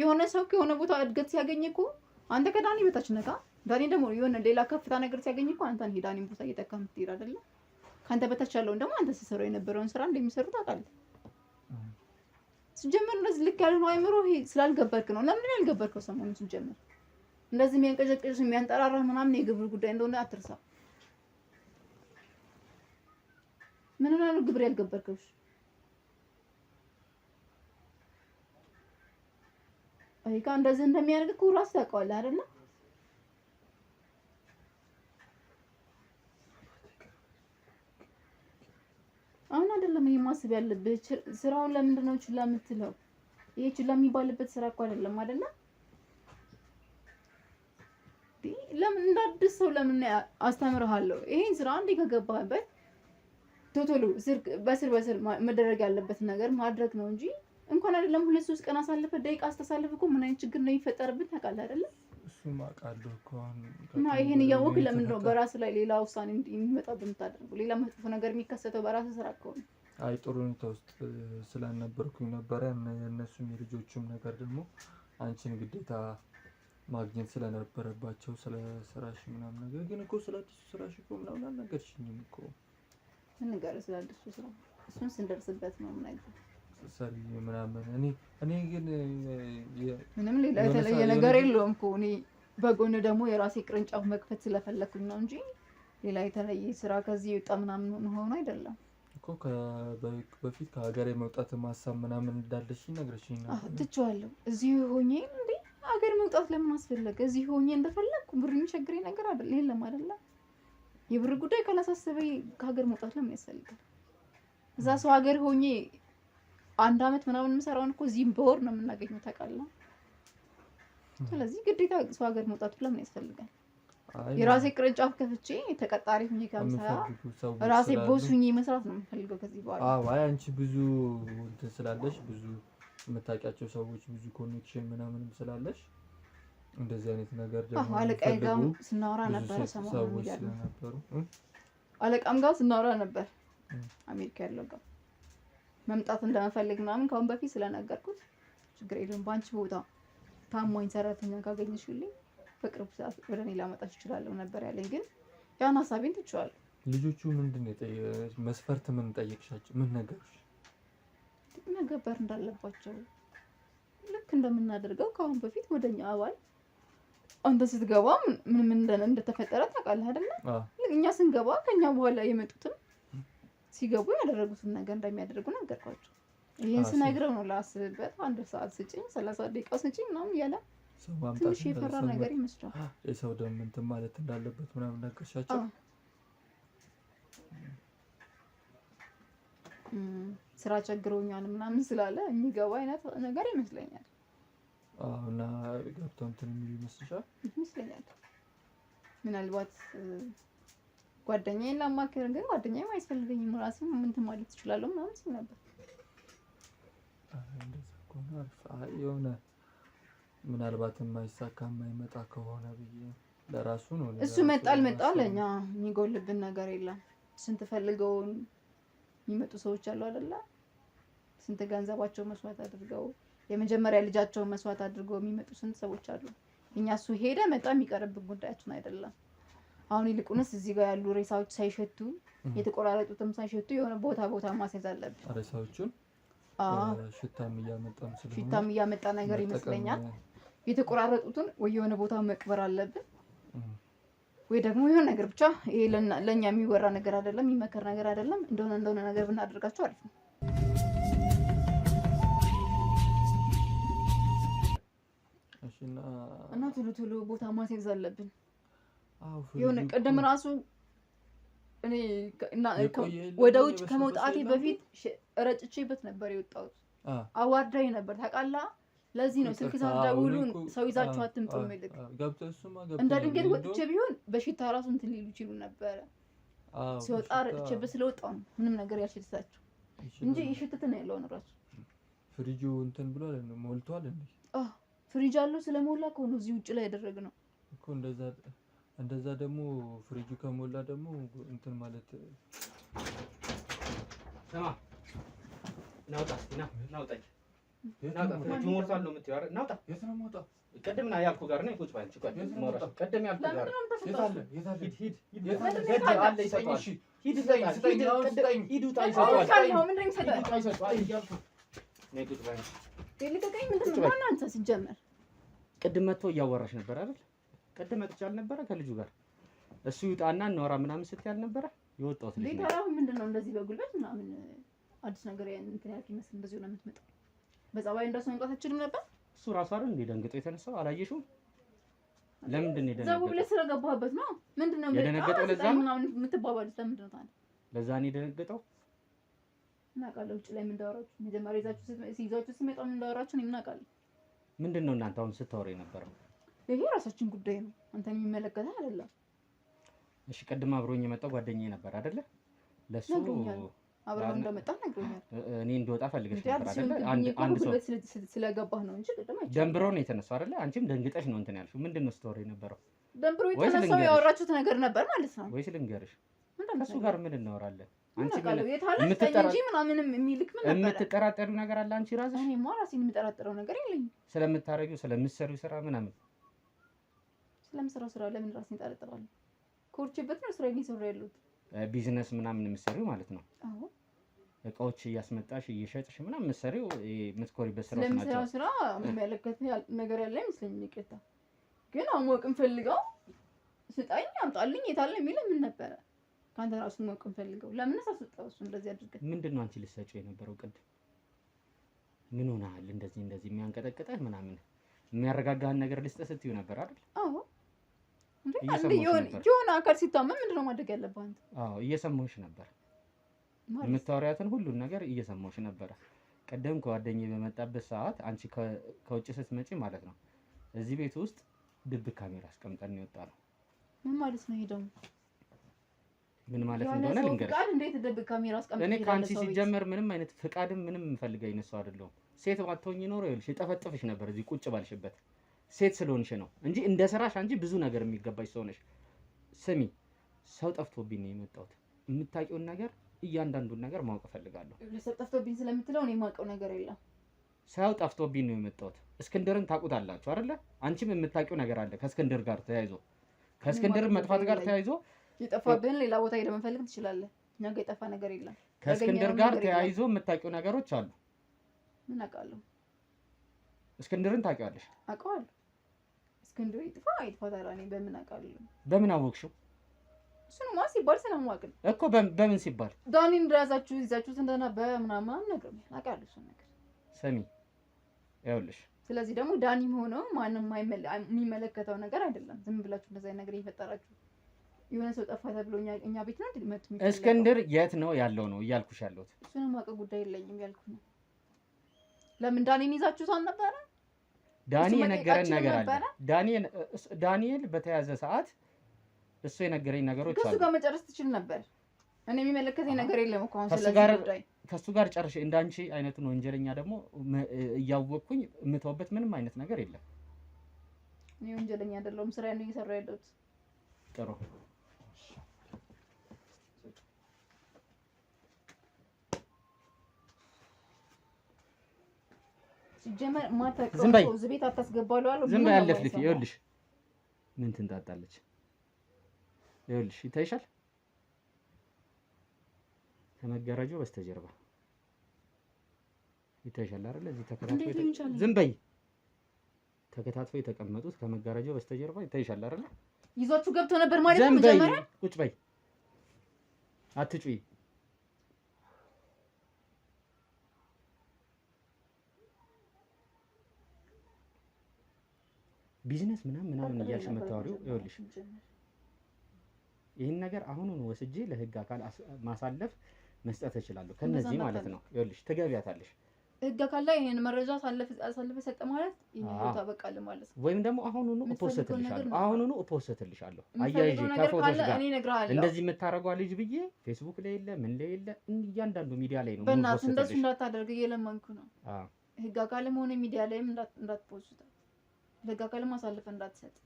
የሆነ ሰው ከሆነ ቦታ እድገት ሲያገኝ እኮ አንተ ከዳኒ በታች ነህ። ዳኒ ደግሞ የሆነ ሌላ ከፍታ ነገር ሲያገኝ እኮ አንተን ዳኒን ቦታ እየተካ የምትሄድ አይደለ? ካንተ በታች ያለውን ደግሞ አንተ ስትሰራው የነበረውን ስራ እንደሚሰሩ ታውቃለህ። ሲጀመር እንደዚህ ልክ ያልሆነ አይምሮ ስላልገበርክ ነው። ለምን ያልገበርከው? ሰሞኑን ሲጀመር እንደዚህ የሚያንቀጨቅጭ የሚያንጠራራ ምናምን የግብር ጉዳይ እንደሆነ አትርሳ። ምን ነው ግብር ያልገበርከው? አይካ እንደዚህ እንደሚያደርግ እኮ ራስህ ታውቀዋለህ አይደለ? አሁን አይደለም ይሄ ማሰብ ያለብህ። ስራውን ለምንድን ነው ችላ የምትለው? ይሄ ችላ የሚባልበት ስራ እኮ አይደለም አይደለ? ለምን እንዳድስ ሰው ለምን አስተምርሃለሁ? ይሄን ስራ አንዴ ከገባህበት ቶቶሎ በስር መደረግ ያለበት ነገር ማድረግ ነው እንጂ እንኳን አይደለም 2-3 ቀን አሳልፈ ደቂቃ አስተሳልፍ እኮ ምን አይነት ችግር ነው የሚፈጠርብን ታውቃለህ አይደለ? እሱም አውቃለሁ እኮ እና ይሄን እያወቅህ ለምንድን ነው በራስ ላይ ሌላ ውሳኔ የሚመጣብህ የምታደርገው? ሌላ መጥፎ ነገር የሚከሰተው በራስ ስራ እኮ ነው። አይ ጥሩ ሁኔታ ውስጥ ስላልነበርኩኝ ነበረ። እነሱም የልጆቹም ነገር ደግሞ አንቺን ግዴታ ማግኘት ስለነበረባቸው ስለ ስራሽ ምናምን ነገር ግን እኮ ስለ አዲሱ ስራሽ እኮ ምናምን አልነገርሽኝም እኮ። ምን ነገር ስለ አዲሱ ስራ እሱን ስንደርስበት ነው የምናገር ሰሪ ምናምን እኔ ግን ምንም ሌላ የተለየ ነገር የለውም እኮ። እኔ በጎን ደግሞ የራሴ ቅርንጫፍ መክፈት ስለፈለኩኝ ነው እንጂ ሌላ የተለየ ስራ ከዚህ ይወጣ ምናምን ሆኖ አይደለም እኮ። በፊት ከሀገሬ መውጣት ማሳብ ምናምን እንዳለሽ ነግረሽኝ ነበር። ትቼዋለሁ። እዚህ ሆኜ እንዴ ሀገር መውጣት ለምን አስፈለገ? እዚህ ሆኜ እንደፈለኩ ብር የሚቸግረኝ ነገር አይደለም የለም አይደለ? የብር ጉዳይ ካላሳሰበኝ ከሀገር መውጣት ለምን ያስፈልጋል? እዛ ሰው ሀገር ሆኜ 1 አመት ምናምን የምሰራውን እኮ እዚህም በወር ነው የምናገኘው ታውቃለህ። ስለዚህ ግዴታ ሰው ሀገር መውጣቱ ለምን ያስፈልጋል? የራሴ ቅርንጫፍ ከፍቼ ተቀጣሪ ሆኜ ከምሰራ ራሴ ቦስ ሆኜ መስራት ነው የምፈልገው ከዚህ በኋላ። አይ አንቺ ብዙ እንትን ስላለሽ ብዙ የምታውቂያቸው ሰዎች ብዙ ኮኔክሽን ምናምንም ስላለሽ እንደዚህ አይነት ነገር ደግሞ አለቃዬ ጋር ስናወራ ነበር ሰሞኑን ነበሩ። አለቃም ጋር ስናወራ ነበር አሜሪካ ያለው ጋር መምጣት እንደምፈልግ ምናምን ካሁን በፊት ስለነገርኩት ችግር የለውም በአንቺ ቦታ ታማኝ ሰራተኛ ካገኘሽልኝ በቅርብ ሰዓት ወደ እኔ ላመጣሽ እችላለሁ ነበር ያለኝ። ግን ያን ሀሳቤን ትቼዋለሁ። ልጆቹ ምንድን ነው መስፈርት ምን ጠየቅሻቸው? ምን ነገርሽ? መገበር እንዳለባቸው ልክ እንደምናደርገው ካሁን በፊት ወደኛ አባል አንተ ስትገባ ምን እንደተፈጠረ ታውቃለህ አይደለ? እኛ ስንገባ ከኛ በኋላ የመጡትን ሲገቡ ያደረጉትን ነገር እንደሚያደርጉ ነገርኳቸው። ይሄን ስነግረው ነው ላስብበት 1 ሰዓት ስጪኝ 30 ደቂቃ ስጪኝ ምናምን እያለ ትንሽ የፈራ ነገር ይመስላል። የሰው ደም እንትን ማለት እንዳለበት ምናምን ነገርሻቸው? ስራ ቸግሮኛል ምናምን ስላለ የሚገባ አይነት ነገር ይመስለኛል። እና ገብተው እንትን የሚሉ ይመስልሻል? ይመስለኛል። ምናልባት ጓደኛዬን ላማክር ግን ጓደኛዬም አያስፈልገኝም ራሴ ምን ማለት እችላለሁ ምናምን ሲል ነበር። እንደዛ ከሆነ አሪፍ የሆነ ምናልባት የማይሳካ የማይመጣ ከሆነ ብዬ ለራሱ ነው። እሱ መጣል ለኛ የሚጎልብን ነገር የለም። ስንት ፈልገው የሚመጡ ሰዎች አሉ አይደለ? ስንት ገንዘባቸው መስዋዕት አድርገው የመጀመሪያ ልጃቸውን መስዋዕት አድርገው የሚመጡ ስንት ሰዎች አሉ። እኛ እሱ ሄደ መጣ የሚቀርብን ጉዳያችን አይደለም። አሁን ይልቁንስ እዚህ ጋር ያሉ ሬሳዎች ሳይሸቱ የተቆራረጡትም ሳይሸቱ የሆነ ቦታ ማስያዝ አለብን። ሬሳዎቹን ሽታም እያመጣ ነገር ይመስለኛል። የተቆራረጡትን ወይ የሆነ ቦታ መቅበር አለብን ወይ ደግሞ የሆነ ነገር ብቻ ይሄ ለኛ የሚወራ ነገር አይደለም፣ የሚመከር ነገር አይደለም። እንደሆነ ነገር ብናደርጋቸው አሪፍ ነው። እና ቶሎ ቦታ ማስያዝ አለብን። የሆነ ቀደም ራሱ እኔ ወደ ውጭ ከመውጣቴ በፊት ረጭቼበት ነበር የወጣሁት። አዋርዳኝ ነበር ታውቃለህ። ለዚህ ነው ስልክ ሳትደውሉ ሰው ይዛችሁ አትምጡ የሚልክ። እንደ ድንገት ወጥቼ ቢሆን በሽታ ራሱ እንትን ሊሉ ይችሉ ነበረ። ሲወጣ ረጭቼበት ስለወጣሁ ነው ምንም ነገር ያልሸተታቸው እንጂ ይሽትት ነው ያለው ራሱ። ፍሪጁ እንትን ብሏል ሞልቷል እንዴ? ፍሪጅ አለው ስለሞላ ከሆነ እዚህ ውጭ ላይ ያደረግነው እኮ እንደዛ ደግሞ ፍሪጁ ከሞላ ደግሞ እንትን ማለት ሰማ ናውጣ ፍሪጁ ሞልቷል ነው የምትይው አይደል? ናውጣ የት ነው የምወጣው? ቅድም ና ያልኩህ ጋር ነው ቁጭ ባልሽ ቆይ ሞራ ቅድም ያልኩህ ጋር ቅድም መጥቶ እያወራሽ ነበር አይደል? ቅድም መጥቻ አልነበረ ከልጁ ጋር እሱ ይውጣና እናወራ ምናምን ስትይ አልነበረ? የወጣሁት ልጅ ነው። ሌላው ምንድነው እንደዚህ በጉልበት ምናምን አዲስ ነገር እንትን ያልክ ይመስል እንደዚህ ነው የምትመጣው። በጸባይ እንደሱ መምጣት አትችልም ነበር? እሱ ራሱ አይደል እንደ ደንግጦ የተነሳው አላየሽውም? ለምንድን ነው የደነገጠው? ዘው ብለህ ስለገባህበት ነው። ምንድነው የደነገጠው? ለዛ ምናምን የምትባባሉት ለምንድን ነው ታዲያ? ለዛ ነው የደነገጠው። እናውቃለን ውጭ ላይ ምን እንዳወራችሁ መጀመሪያ ይዛችሁ ሲመጣ ምን እንዳወራችሁ ነው እናውቃለን። ምንድን ነው እናንተ አሁን ስታወሩ የነበረው? ይሄ ራሳችን ጉዳይ ነው፣ አንተን የሚመለከተህ አይደለም። እሺ ቅድም አብሮኝ የመጣው ጓደኛዬ ነበር አይደለ? ለሱ አብረው እንደመጣ ነግሮኛል። እኔ እንደወጣ ፈልገሽ ነበር አይደለ? አንድ ሰው ስለገባህ ነው እንጂ ቅድም አይቻልም። ደንብሮ ነው የተነሳው አይደለ? አንቺም ደንግጠሽ ነው እንትን ያልሽው። ምንድን ነው ስታወሩ የነበረው? ደንብሮ የተነሳው ያወራችሁት ነገር ነበር ማለት ነው ወይስ ልንገርሽ? ከሱ ጋር ምን እናወራለን? አንቺ የምትጠራጠሪው ነገር አለ አንቺ ራስሽ? እኔማ ራሴን የምጠራጠረው ነገር የለኝም። ስለምታረጊው ስለምትሰሪው ስራ ምናምን ስለምሰራው ስራ ለምን ራሴን እጠራጠራለሁ? ኮርቼበት ነው ስራ እየሰራሁ ያለሁት። ቢዝነስ ምናምን የምትሰሪው ማለት ነው? አዎ እቃዎች እያስመጣሽ እየሸጥሽ ምናምን የምትሰሪው የምትኮሪበት ስራ ናቸው። ስለምሰራው ስራ የሚመለከት ነገር ያለ አይመስለኝም። ይቅርታ ግን አሞቅ እንፈልገው ስጣኝ አምጣልኝ የታለ የሚል ምን ነበረ? ካንተ ራሱ ማወቅ እንፈልገው ለምን ሳስወጣው እሱ እንደዚህ አድርገህ ምንድነው አንቺ ልትሰጪው የነበረው? ቅድም ምን ሆነሃል? እንደዚህ የሚያንቀጠቅጠህ ምናምን የሚያረጋጋህን ነገር ልስጥህ ስትይው ነበር አይደል? አዎ እንዴ የሆነ አካል ሲታመም ምንድነው ማድረግ ያለብህ አንተ? አዎ እየሰማሁሽ ነበር። የምታወሪያትን ሁሉን ነገር እየሰማሁሽ ነበር። ቀደም ከጓደኛዬ በመጣበት ሰዓት አንቺ ከውጭ ስትመጪ ማለት ነው እዚህ ቤት ውስጥ ድብቅ ካሜራ አስቀምጠን ነው የወጣነው። ምን ማለት ነው? ሄደው ምን ማለት እንደሆነ ልንገርሽ። ፍቃድ እንዴት ድብቅ ካሜራ አስቀምጠን? እኔ ካንቺ ሲጀመር ምንም አይነት ፍቃድም ምንም ፈልገኝ ነው አይደለም። ሴት ባትሆኚ ኖሮ ይኸውልሽ የጠፈጥፍሽ ነበር እዚህ ቁጭ ባልሽበት። ሴት ስለሆንሽ ነው እንጂ እንደ ስራሽ አንቺ ብዙ ነገር የሚገባሽ ሰው ነሽ። ስሚ ሰው ጠፍቶብኝ ነው የመጣሁት። የምታውቂውን ነገር እያንዳንዱን ነገር ማወቅ እፈልጋለሁ። ሰው ጠፍቶብኝ ስለምትለው እኔ የማውቀው ነገር የለም። ሰው ጠፍቶብኝ ነው የመጣሁት። እስክንድርን ታውቁታላችሁ አይደለ? አንቺም የምታውቂው ነገር አለ ከእስክንድር ጋር ተያይዞ ከእስክንድር መጥፋት ጋር ተያይዞ የጠፋብህን ሌላ ቦታ ሄደህ መፈልግ ትችላለህ። እኛ ጋር የጠፋ ነገር የለም። ከእስክንድር ጋር ተያይዞ የምታውቂው ነገሮች አሉ። ምን አውቃለሁ? እስክንድርን ታውቂዋለሽ? አውቀዋለሁ። እስክንድር ይጥፋ አይጥፋ ታዲያ እኔ በምን አውቃለሁ? በምን አወቅሽው? እሱንማ ሲባል ስለማውቅ ነው እኮ። በምን ሲባል? ዳኒን እንደያዛችሁ ይዛችሁት እንደነበረ ምናምን ነገር ነው አውቃለሁ። እሱን ነገር ስሚ ይኸውልሽ። ስለዚህ ደግሞ ዳኒም ሆነው ማንም የሚመለከተው ነገር አይደለም። ዝም ብላችሁ እንደዛ ነገር እየፈጠራችሁ የሆነ ሰው ጠፋ ተብሎ እኛ ቤት ነው እንድትመጡ የሚፈልገው። እስክንድር የት ነው ያለው ነው እያልኩሽ ያለሁት። እሱን ማውቀው ጉዳይ የለኝም ያልኩ ነው። ለምን ዳኒን ይዛችሁት አልነበረ? ዳኒ የነገረን ነገር አለ። ዳንኤል በተያዘ ሰዓት እሱ የነገረኝ ነገሮች ከሱ አሉ። ጋር መጨረስ ትችል ነበር። እኔ የሚመለከተኝ ነገር የለም እኮ አሁን ስለዚህ ጉዳይ ከሱ ጋር ጨርሼ እንዳንቺ አይነቱን ወንጀለኛ ደግሞ እያወቅኩኝ የምተውበት ምንም አይነት ነገር የለም። እኔ ወንጀለኛ አይደለሁም፣ ስራዬን ነው እየሰራሁ ያለሁት። ጥሩ ሲጀመር ማታውቀው ዝም በይ። ሰው እዚህ ቤት አታስገባለሁ አለው። ዝም በይ አለፍልፊ። ይኸውልሽ ምን ትንጣጣለች? ይኸውልሽ ይታይሻል ከመጋረጃው በስተጀርባ ይታይሻል አይደል? እዚህ ተከታትፎ ዝም በይ። ተከታትፎ የተቀመጡት ከመጋረጃው በስተጀርባ ይታይሻል አይደል? ይዟችሁ ገብቶ ነበር ማለት ነው። ዝም በይ፣ መጀመሪያ ቁጭ በይ፣ አትጩይ። ቢዝነስ ምናምን እያልሽ የምታወሪው ይኸውልሽ ይህን ነገር አሁኑን ወስጄ ለህግ አካል ማሳለፍ መስጠት እችላለሁ። ከነዚህ ማለት ነው ይኸውልሽ ትገቢያታለሽ። ህግ አካል ላይ ይሄን መረጃ አሳልፈ ሰጠ ማለት ይሄን ቦታ በቃል ማለት ነው። ወይም ደግሞ አሁኑኑ እፖስትልሻለሁ አያይዤ ከፎቶሽ ጋር እንደዚህ የምታረጓ ልጅ ብዬ ፌስቡክ ላይ የለ ምን ላይ የለ እያንዳንዱ ሚዲያ ላይ ነው። በእናትህ እንደሱ እንዳታደርግ እየለመንኩ ነው። ህግ አካልም ሆነ ሚዲያ ላይም እንዳትፖስት፣ ህግ አካልም አሳልፈ እንዳትሰጥ።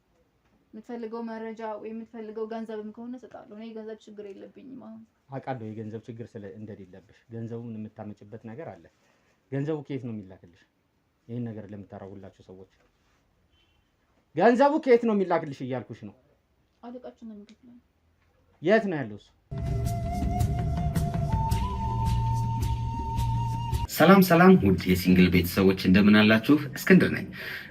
የምትፈልገው መረጃ ወይ የምትፈልገው ገንዘብም ከሆነ እሰጣለሁ። እኔ የገንዘብ ችግር የለብኝም። አሁን አውቃለሁ የገንዘብ ችግር እንደሌለብሽ። ገንዘቡን የምታመጭበት ነገር አለ። ገንዘቡ ከየት ነው የሚላክልሽ? ይሄን ነገር ለምታረጉላችሁ ሰዎች ገንዘቡ ከየት ነው የሚላክልሽ እያልኩሽ ነው። አለቃችን ነው የሚከፍለው። የት ነው ያለው እሱ? ሰላም ውድ የሲንግል ቤተሰቦች እንደምን አላችሁ? እስክንድር ነኝ።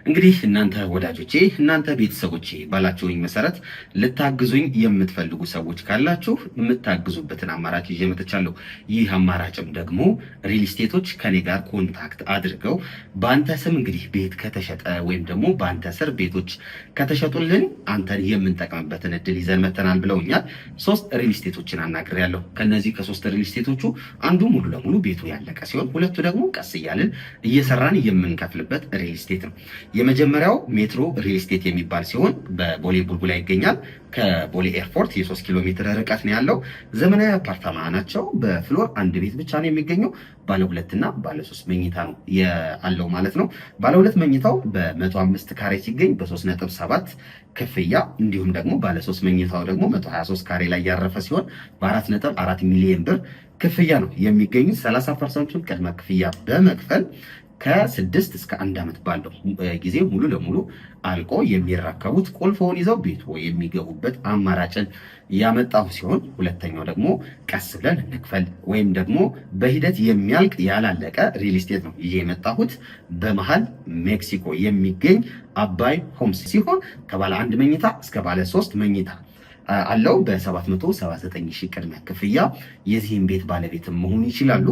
እንግዲህ እናንተ ወዳጆቼ፣ እናንተ ቤተሰቦቼ ባላችሁኝ መሰረት ልታግዙኝ የምትፈልጉ ሰዎች ካላችሁ የምታግዙበትን አማራጭ ይዤ መጥቻለሁ። ይህ አማራጭም ደግሞ ሪል ስቴቶች ከኔ ጋር ኮንታክት አድርገው በአንተ ስም እንግዲህ ቤት ከተሸጠ ወይም ደግሞ በአንተ ስር ቤቶች ከተሸጡልን አንተን የምንጠቅምበትን እድል ይዘን መተናል ብለውኛል። 3 ሪል ስቴቶችን አናግሬያለሁ። ከነዚህ ከ3 ሪል ስቴቶቹ አንዱ ሙሉ ለሙሉ ቤቱ ያለቀ ሲሆን ሁለቱ ደግሞ ቀስ እያልን እየሰራን የምንከፍልበት ሪል ስቴት ነው። የመጀመሪያው ሜትሮ ሪል ስቴት የሚባል ሲሆን በቦሌ ቡልቡላ ይገኛል። ከቦሌ ኤርፖርት የ3 ኪሎ ሜትር ርቀት ነው ያለው። ዘመናዊ አፓርታማ ናቸው። በፍሎር 1 ቤት ብቻ ነው የሚገኘው። ባለ 2 እና ባለ 3 መኝታ ነው ያለው ማለት ነው። ባለ 2 መኝታው በ105 ካሬ ሲገኝ በ3.7 ክፍያ፣ እንዲሁም ደግሞ ባለ 3 መኝታው ደግሞ 123 ካሬ ላይ ያረፈ ሲሆን በ4.4 ሚሊዮን ብር ክፍያ ነው የሚገኙት። 30% ቅድመ ክፍያ በመክፈል ከ6 እስከ 1 ዓመት ባለው ጊዜ ሙሉ ለሙሉ አልቆ የሚረከቡት ቁልፎውን ይዘው ቤት የሚገቡበት አማራጭን ያመጣው ሲሆን፣ ሁለተኛው ደግሞ ቀስ ብለን እንክፈል ወይም ደግሞ በሂደት የሚያልቅ ያላለቀ ሪል ስቴት ነው ይሄ የመጣሁት። በመሃል ሜክሲኮ የሚገኝ አባይ ሆምስ ሲሆን ከባለ 1 መኝታ እስከ ባለ 3 መኝታ አለው። በ779 ሺህ ቅድመ ክፍያ የዚህን ቤት ባለቤትም መሆን ይችላሉ።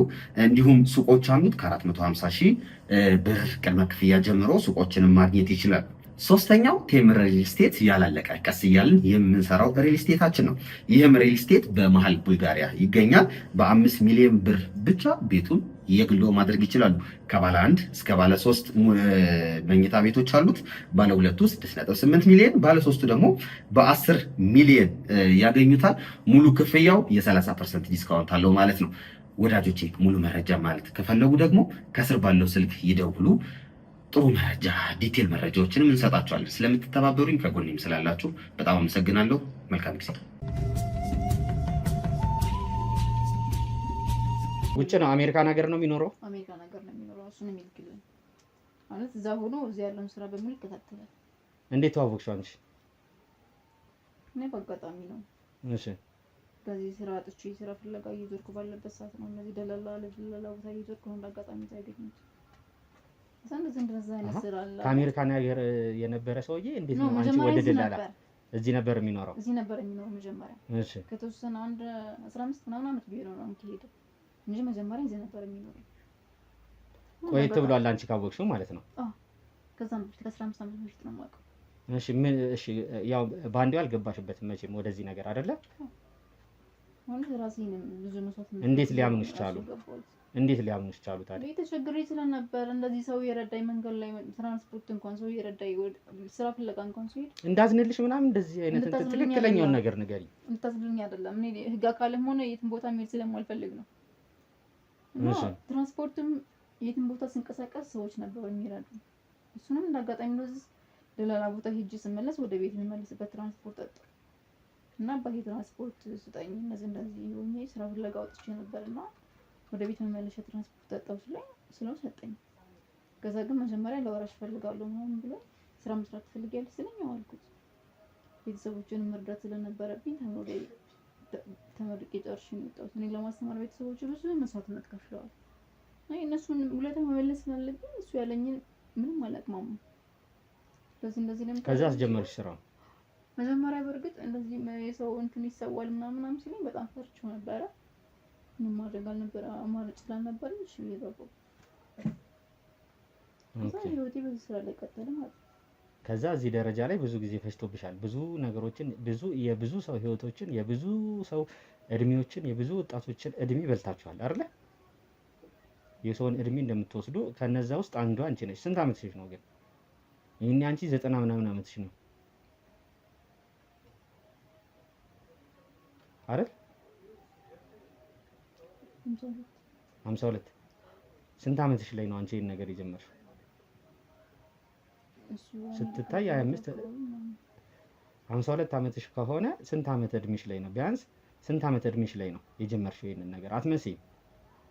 እንዲሁም ሱቆች አሉት። ከ450 ሺህ ብር ቅድመ ክፍያ ጀምሮ ሱቆችንም ማግኘት ይችላሉ። ሶስተኛው ቴምር ሪል ስቴት ያላለቀ ቀስ እያልን የምንሰራው ሪል ስቴታችን ነው። ይህም ሪል ስቴት በመሃል ቡልጋሪያ ይገኛል። በ5 ሚሊዮን ብር ብቻ ቤቱን የግሎ ማድረግ ይችላሉ። ከባለ 1 እስከ ባለ 3 መኝታ ቤቶች አሉት። ባለ 2 6.8 ሚሊዮን፣ ባለ 3 ደግሞ በ10 ሚሊዮን ያገኙታል። ሙሉ ክፍያው የ30% ዲስካውንት አለው ማለት ነው። ወዳጆቼ ሙሉ መረጃ ማለት ከፈለጉ ደግሞ ከስር ባለው ስልክ ይደውሉ። ጥሩ መረጃ ዲቴል መረጃዎችንም እንሰጣችኋለን። ስለምትተባበሩኝ ከጎኔም ስላላችሁ በጣም አመሰግናለሁ። መልካም ጊዜ። ውጭ ነው አሜሪካን ሀገር ነው የሚኖረው። አሜሪካን ሀገር ነው የሚኖረው። እሱ ነው የሚልክልኝ ማለት እዛ ሆኖ እዚህ ያለውን ስራ በሙሉ ይከታተላል። እንዴት ተዋወቅሽው አንቺ? እኔ በአጋጣሚ ነው። እሺ። ከዚህ ስራ አጥቼ ስራ ፍለጋ እየዞርኩ ባለበት ሰዓት ነው እነዚህ ደላላ ቦታ እየዞርኩ ነው እንዳጋጣሚ ታይገኝት ከአሜሪካን ሀገር የነበረ ሰውዬ እንዴት ነው አንቺ ወደ ደላላ እዚህ ነበር የሚኖረው? እዚህ ነበር የሚኖረው መጀመሪያ። እሺ። ከተወሰነ 15 ምናምን ዓመት ቢሆን ነው ከሄደ እንጂ መጀመሪያ እዚህ ነበር የሚኖረው። ቆይቶ ብሏል አንቺ ካወቅሽው ማለት ነው? አዎ። ከዛም በፊት ከ15 ዓመት በፊት ነው የማውቀው። እሺ ያው ባንዴው አልገባሽበትም መቼም ወደዚህ ነገር አይደለ? አሁን ራሴን ብዙ መስዋዕት እንዴት ሊያምኑሽ ቻሉ? እንዴት ሊያምኑሽ ቻሉ ታዲያ? እኔ ተቸግሬ ስለነበር እንደዚህ ሰው የረዳኝ መንገድ ላይ ትራንስፖርት እንኳን ሰው የረዳኝ ስራ ፍለጋ እንኳን ሲሄድ እንዳዝንልሽ ምናምን እንደዚህ አይነት ትክክለኛውን ነገር ንገሪኝ። እንድታዝልኝ አይደለም እኔ ህግ አካልም ሆነ የትም ቦታ መሄድ ስለማልፈልግ ነው። እና ትራንስፖርትም የትም ቦታ ስንቀሳቀስ ሰዎች ነበሩ የሚረዱ። እሱንም እንዳጋጣሚ ነው ሌላ ቦታ ሄጄ ስመለስ ወደ ቤት የምመለስበት ትራንስፖርት አጣ እና አባቴ ትራንስፖርት ስጠኝ እንደዚህ ሆኜ ስራ ፍለጋ ወጥቼ ነበርና ወደ ቤት መመለሻ ትራንስፖርት አጣው ስለው ሰጠኝ። ከዛ ግን መጀመሪያ ለወራሽ ፈልጋለሁ ምናምን ብሎ ስራ መስራት ትፈልጊያለሽ ስለኝ አልኩት። ቤተሰቦችን መርዳት ስለነበረብኝ ተመርቄ ጨርሼ ነው የወጣሁት። እኔ ለማስተማር ቤተሰቦች ብዙ መስዋዕትነት ከፍለዋል። አይ እነሱን ውለታ መመለስ ስላለብኝ እሱ ያለኝን ምንም አላቅማማም። እንደዚህ ለምን ከዛ አስጀመርሽ ስራ? መጀመሪያ በእርግጥ እንደዚህ የሰው እንትን ይሰዋል ምናምን ሲለኝ በጣም ፈርቼው ነበረ። ምን ማድረግ አልነበረ አማራጭ ስላልነበረ እሺ ይገባው። ህይወቴ በዚህ ስራ ላይ ቀጠለ ማለት ነው። ከዛ እዚህ ደረጃ ላይ ብዙ ጊዜ ፈጅቶብሻል። ብዙ ነገሮችን የብዙ ሰው ህይወቶችን የብዙ ሰው እድሜዎችን የብዙ ወጣቶችን እድሜ በልታችኋል አይደለ? የሰውን እድሜ እንደምትወስዱ ከነዛ ውስጥ አንዷ አንቺ ነሽ። ስንት አመትሽ ነው ግን? ይሄን አንቺ 90 ምናምን አመትሽ ነው አይደል? 52 ስንት አመትሽ ላይ ነው አንቺ ይሄን ነገር የጀመርሽው? ስትታይ 52 አመትሽ ከሆነ ስንት አመት እድሜሽ ላይ ነው? ቢያንስ ስንት አመት እድሜሽ ላይ ነው የጀመርሽው ይሄንን ነገር? አትመሲም።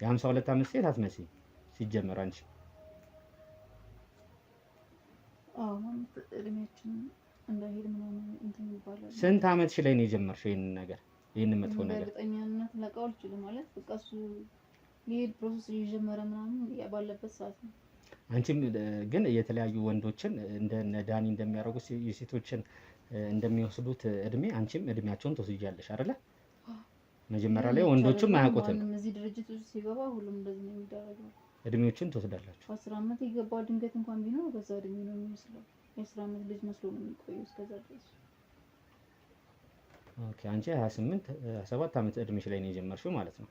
የ52 አመት ሴት አትመሲም ሲጀመር አንቺ። እድሜያችን እንዳይሄድ ምናምን እንትን ይባላል። ስንት አመትሽ ላይ ነው የጀመርሽው ይሄንን ነገር? ይሄንን መጥፎ ነገር በእርግጠኛነት ላውቀው አልችልም ማለት በቃ እሱ ሊሄድ ፕሮሰስ እየጀመረ ምናምን ባለበት ሰዓት ነው። አንቺም ግን የተለያዩ ወንዶችን እንደነ ዳኒ እንደሚያደርጉት የሴቶችን እንደሚወስዱት እድሜ አንቺም እድሜያቸውን ትወስጃለሽ አይደለ? መጀመሪያ ላይ ወንዶችም አያውቁትም። እዚህ ድርጅት ውስጥ ሲገባ ሁሉም እንደዚህ ነው የሚደረገው። እድሜዎችን ትወስዳላችሁ። 10 አመት የገባ ድንገት እንኳን ቢኖር በዛ እድሜ ነው የሚመስለው። የ10 አመት ልጅ መስሎ ነው የሚቆየው እስከዛ ድረስ። ኦኬ አንቺ 28 27 አመት እድሜሽ ላይ ነው የጀመርሽው ማለት ነው?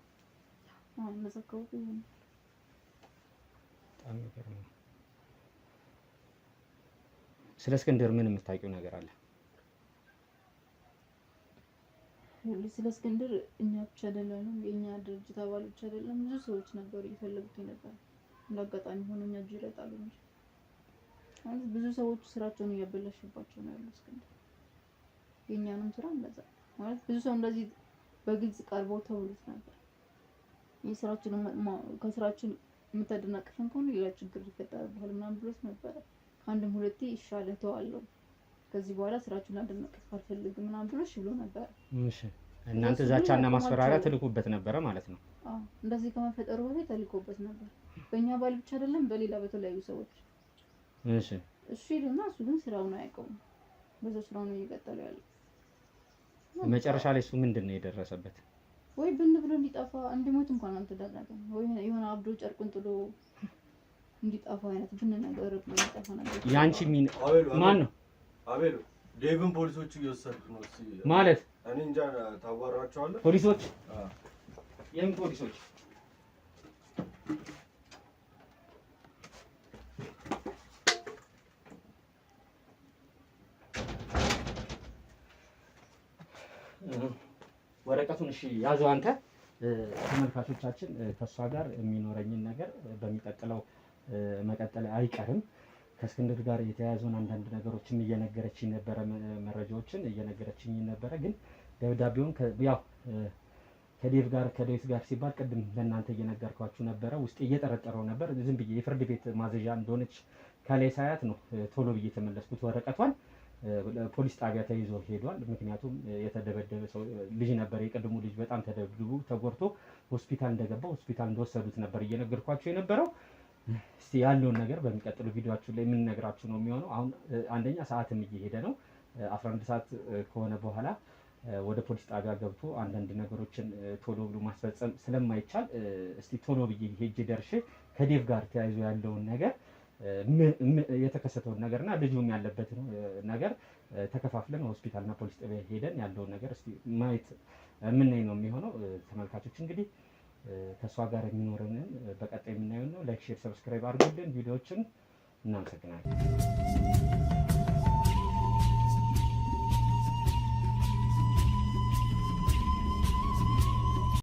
አዎ መዘከው ይሁን በጣም ይገርማል። ስለ እስክንድር ምን የምታውቂው ነገር አለ? ስለ እስክንድር እኛ ብቻ አይደለንም የኛ ድርጅት አባሎች አይደለም ብዙ ሰዎች ነበሩ ይፈልጉት ነበር። እንዳጋጣሚ ሆኖ እኛ እጅ ይረጣሉ እንጂ ማለት ብዙ ሰዎች ስራቸውን እያበላሹባቸው ነው ያለው እስክንድር። የኛንም ስራ እንደዛ ማለት ብዙ ሰው እንደዚህ በግልጽ ቀርበው ተውሉት ነበር። የስራችን ከስራችን የምታደናቅፈን ከሆነ ሌላ ችግር ይፈጠራል ምናምን ብሎት ነበረ። ከአንድም ሁለቴ ይሻለ ተዋለው ከዚህ በኋላ ስራችሁን ላደናቅፍ አልፈልግም ምናምን ብሎሽ ብሎ ነበር። እሺ እናንተ ዛቻና ማስፈራሪያ ትልኩበት ነበረ ማለት ነው? አዎ እንደዚህ ከመፈጠሩ በፊት ተልኮበት ነበር። በእኛ ባል ብቻ አይደለም በሌላ በተለያዩ ሰዎች። እሺ እሱ ይልና እሱ ግን ስራውን አያውቀውም። በዛ ስራው ነው እየቀጠለ ያለው። መጨረሻ ላይ እሱ ምንድነው የደረሰበት? ወይ ብን ብሎ እንዲጠፋ እንዲሞት እንኳን አልተደረገም። ወይ የሆነ አብዶ ጨርቁን ጥሎ እንዲጠፋ አይነት ብን ነገር ነው እንዲጠፋ ነገር። ያንቺ ሚን ማን ነው? አቤሉ ዴቭን ፖሊሶቹ እየወሰዱት ነው ማለት እኔ እንጃ። ታዋራቸዋለህ? ፖሊሶች? የምን ፖሊሶች? ወረቀቱን እሺ ያዘው አንተ። ተመልካቾቻችን ከሷ ጋር የሚኖረኝን ነገር በሚቀጥለው መቀጠል አይቀርም። ከእስክንድር ጋር የተያያዙን አንዳንድ ነገሮችን እየነገረችኝ ነበረ፣ መረጃዎችን እየነገረችኝ ነበረ። ግን ደብዳቤውን ያው ከዴቭ ጋር ሲባል ቅድም ለእናንተ እየነገርኳችሁ ነበረ። ውስጥ እየጠረጠረው ነበር። ዝም ብዬ የፍርድ ቤት ማዘዣ እንደሆነች ከላይ ሳያት ነው ቶሎ ብዬ የተመለስኩት። ወረቀቷን ፖሊስ ጣቢያ ተይዞ ሄዷል። ምክንያቱም የተደበደበ ሰው ልጅ ነበር። የቀድሞ ልጅ በጣም ተደብድቦ ተጎድቶ ሆስፒታል እንደገባ ሆስፒታል እንደወሰዱት ነበር እየነገርኳችሁ የነበረው። እስቲ ያለውን ነገር በሚቀጥሉ ቪዲዮአችሁ ላይ የምንነግራችሁ ነው የሚሆነው። አሁን አንደኛ ሰዓትም እየሄደ ነው። 11 ሰዓት ከሆነ በኋላ ወደ ፖሊስ ጣቢያ ገብቶ አንዳንድ ነገሮችን ቶሎ ብሎ ማስፈጸም ስለማይቻል እስቲ ቶሎ ብዬ ሄጄ ደርሼ ከዴቭ ጋር ተያይዞ ያለውን ነገር የተከሰተውን ነገርና ልጁም ያለበትን ነገር ተከፋፍለን ሆስፒታልና ፖሊስ ጣቢያ ሄደን ያለውን ነገር እስቲ ማየት የምናይ ነው የሚሆነው። ተመልካቾች እንግዲህ ከእሷ ጋር የሚኖረንን በቀጣይ የምናየው ነው። ላይክ፣ ሼር፣ ሰብስክራይብ አድርጉልን ቪዲዮዎችን። እናመሰግናለን።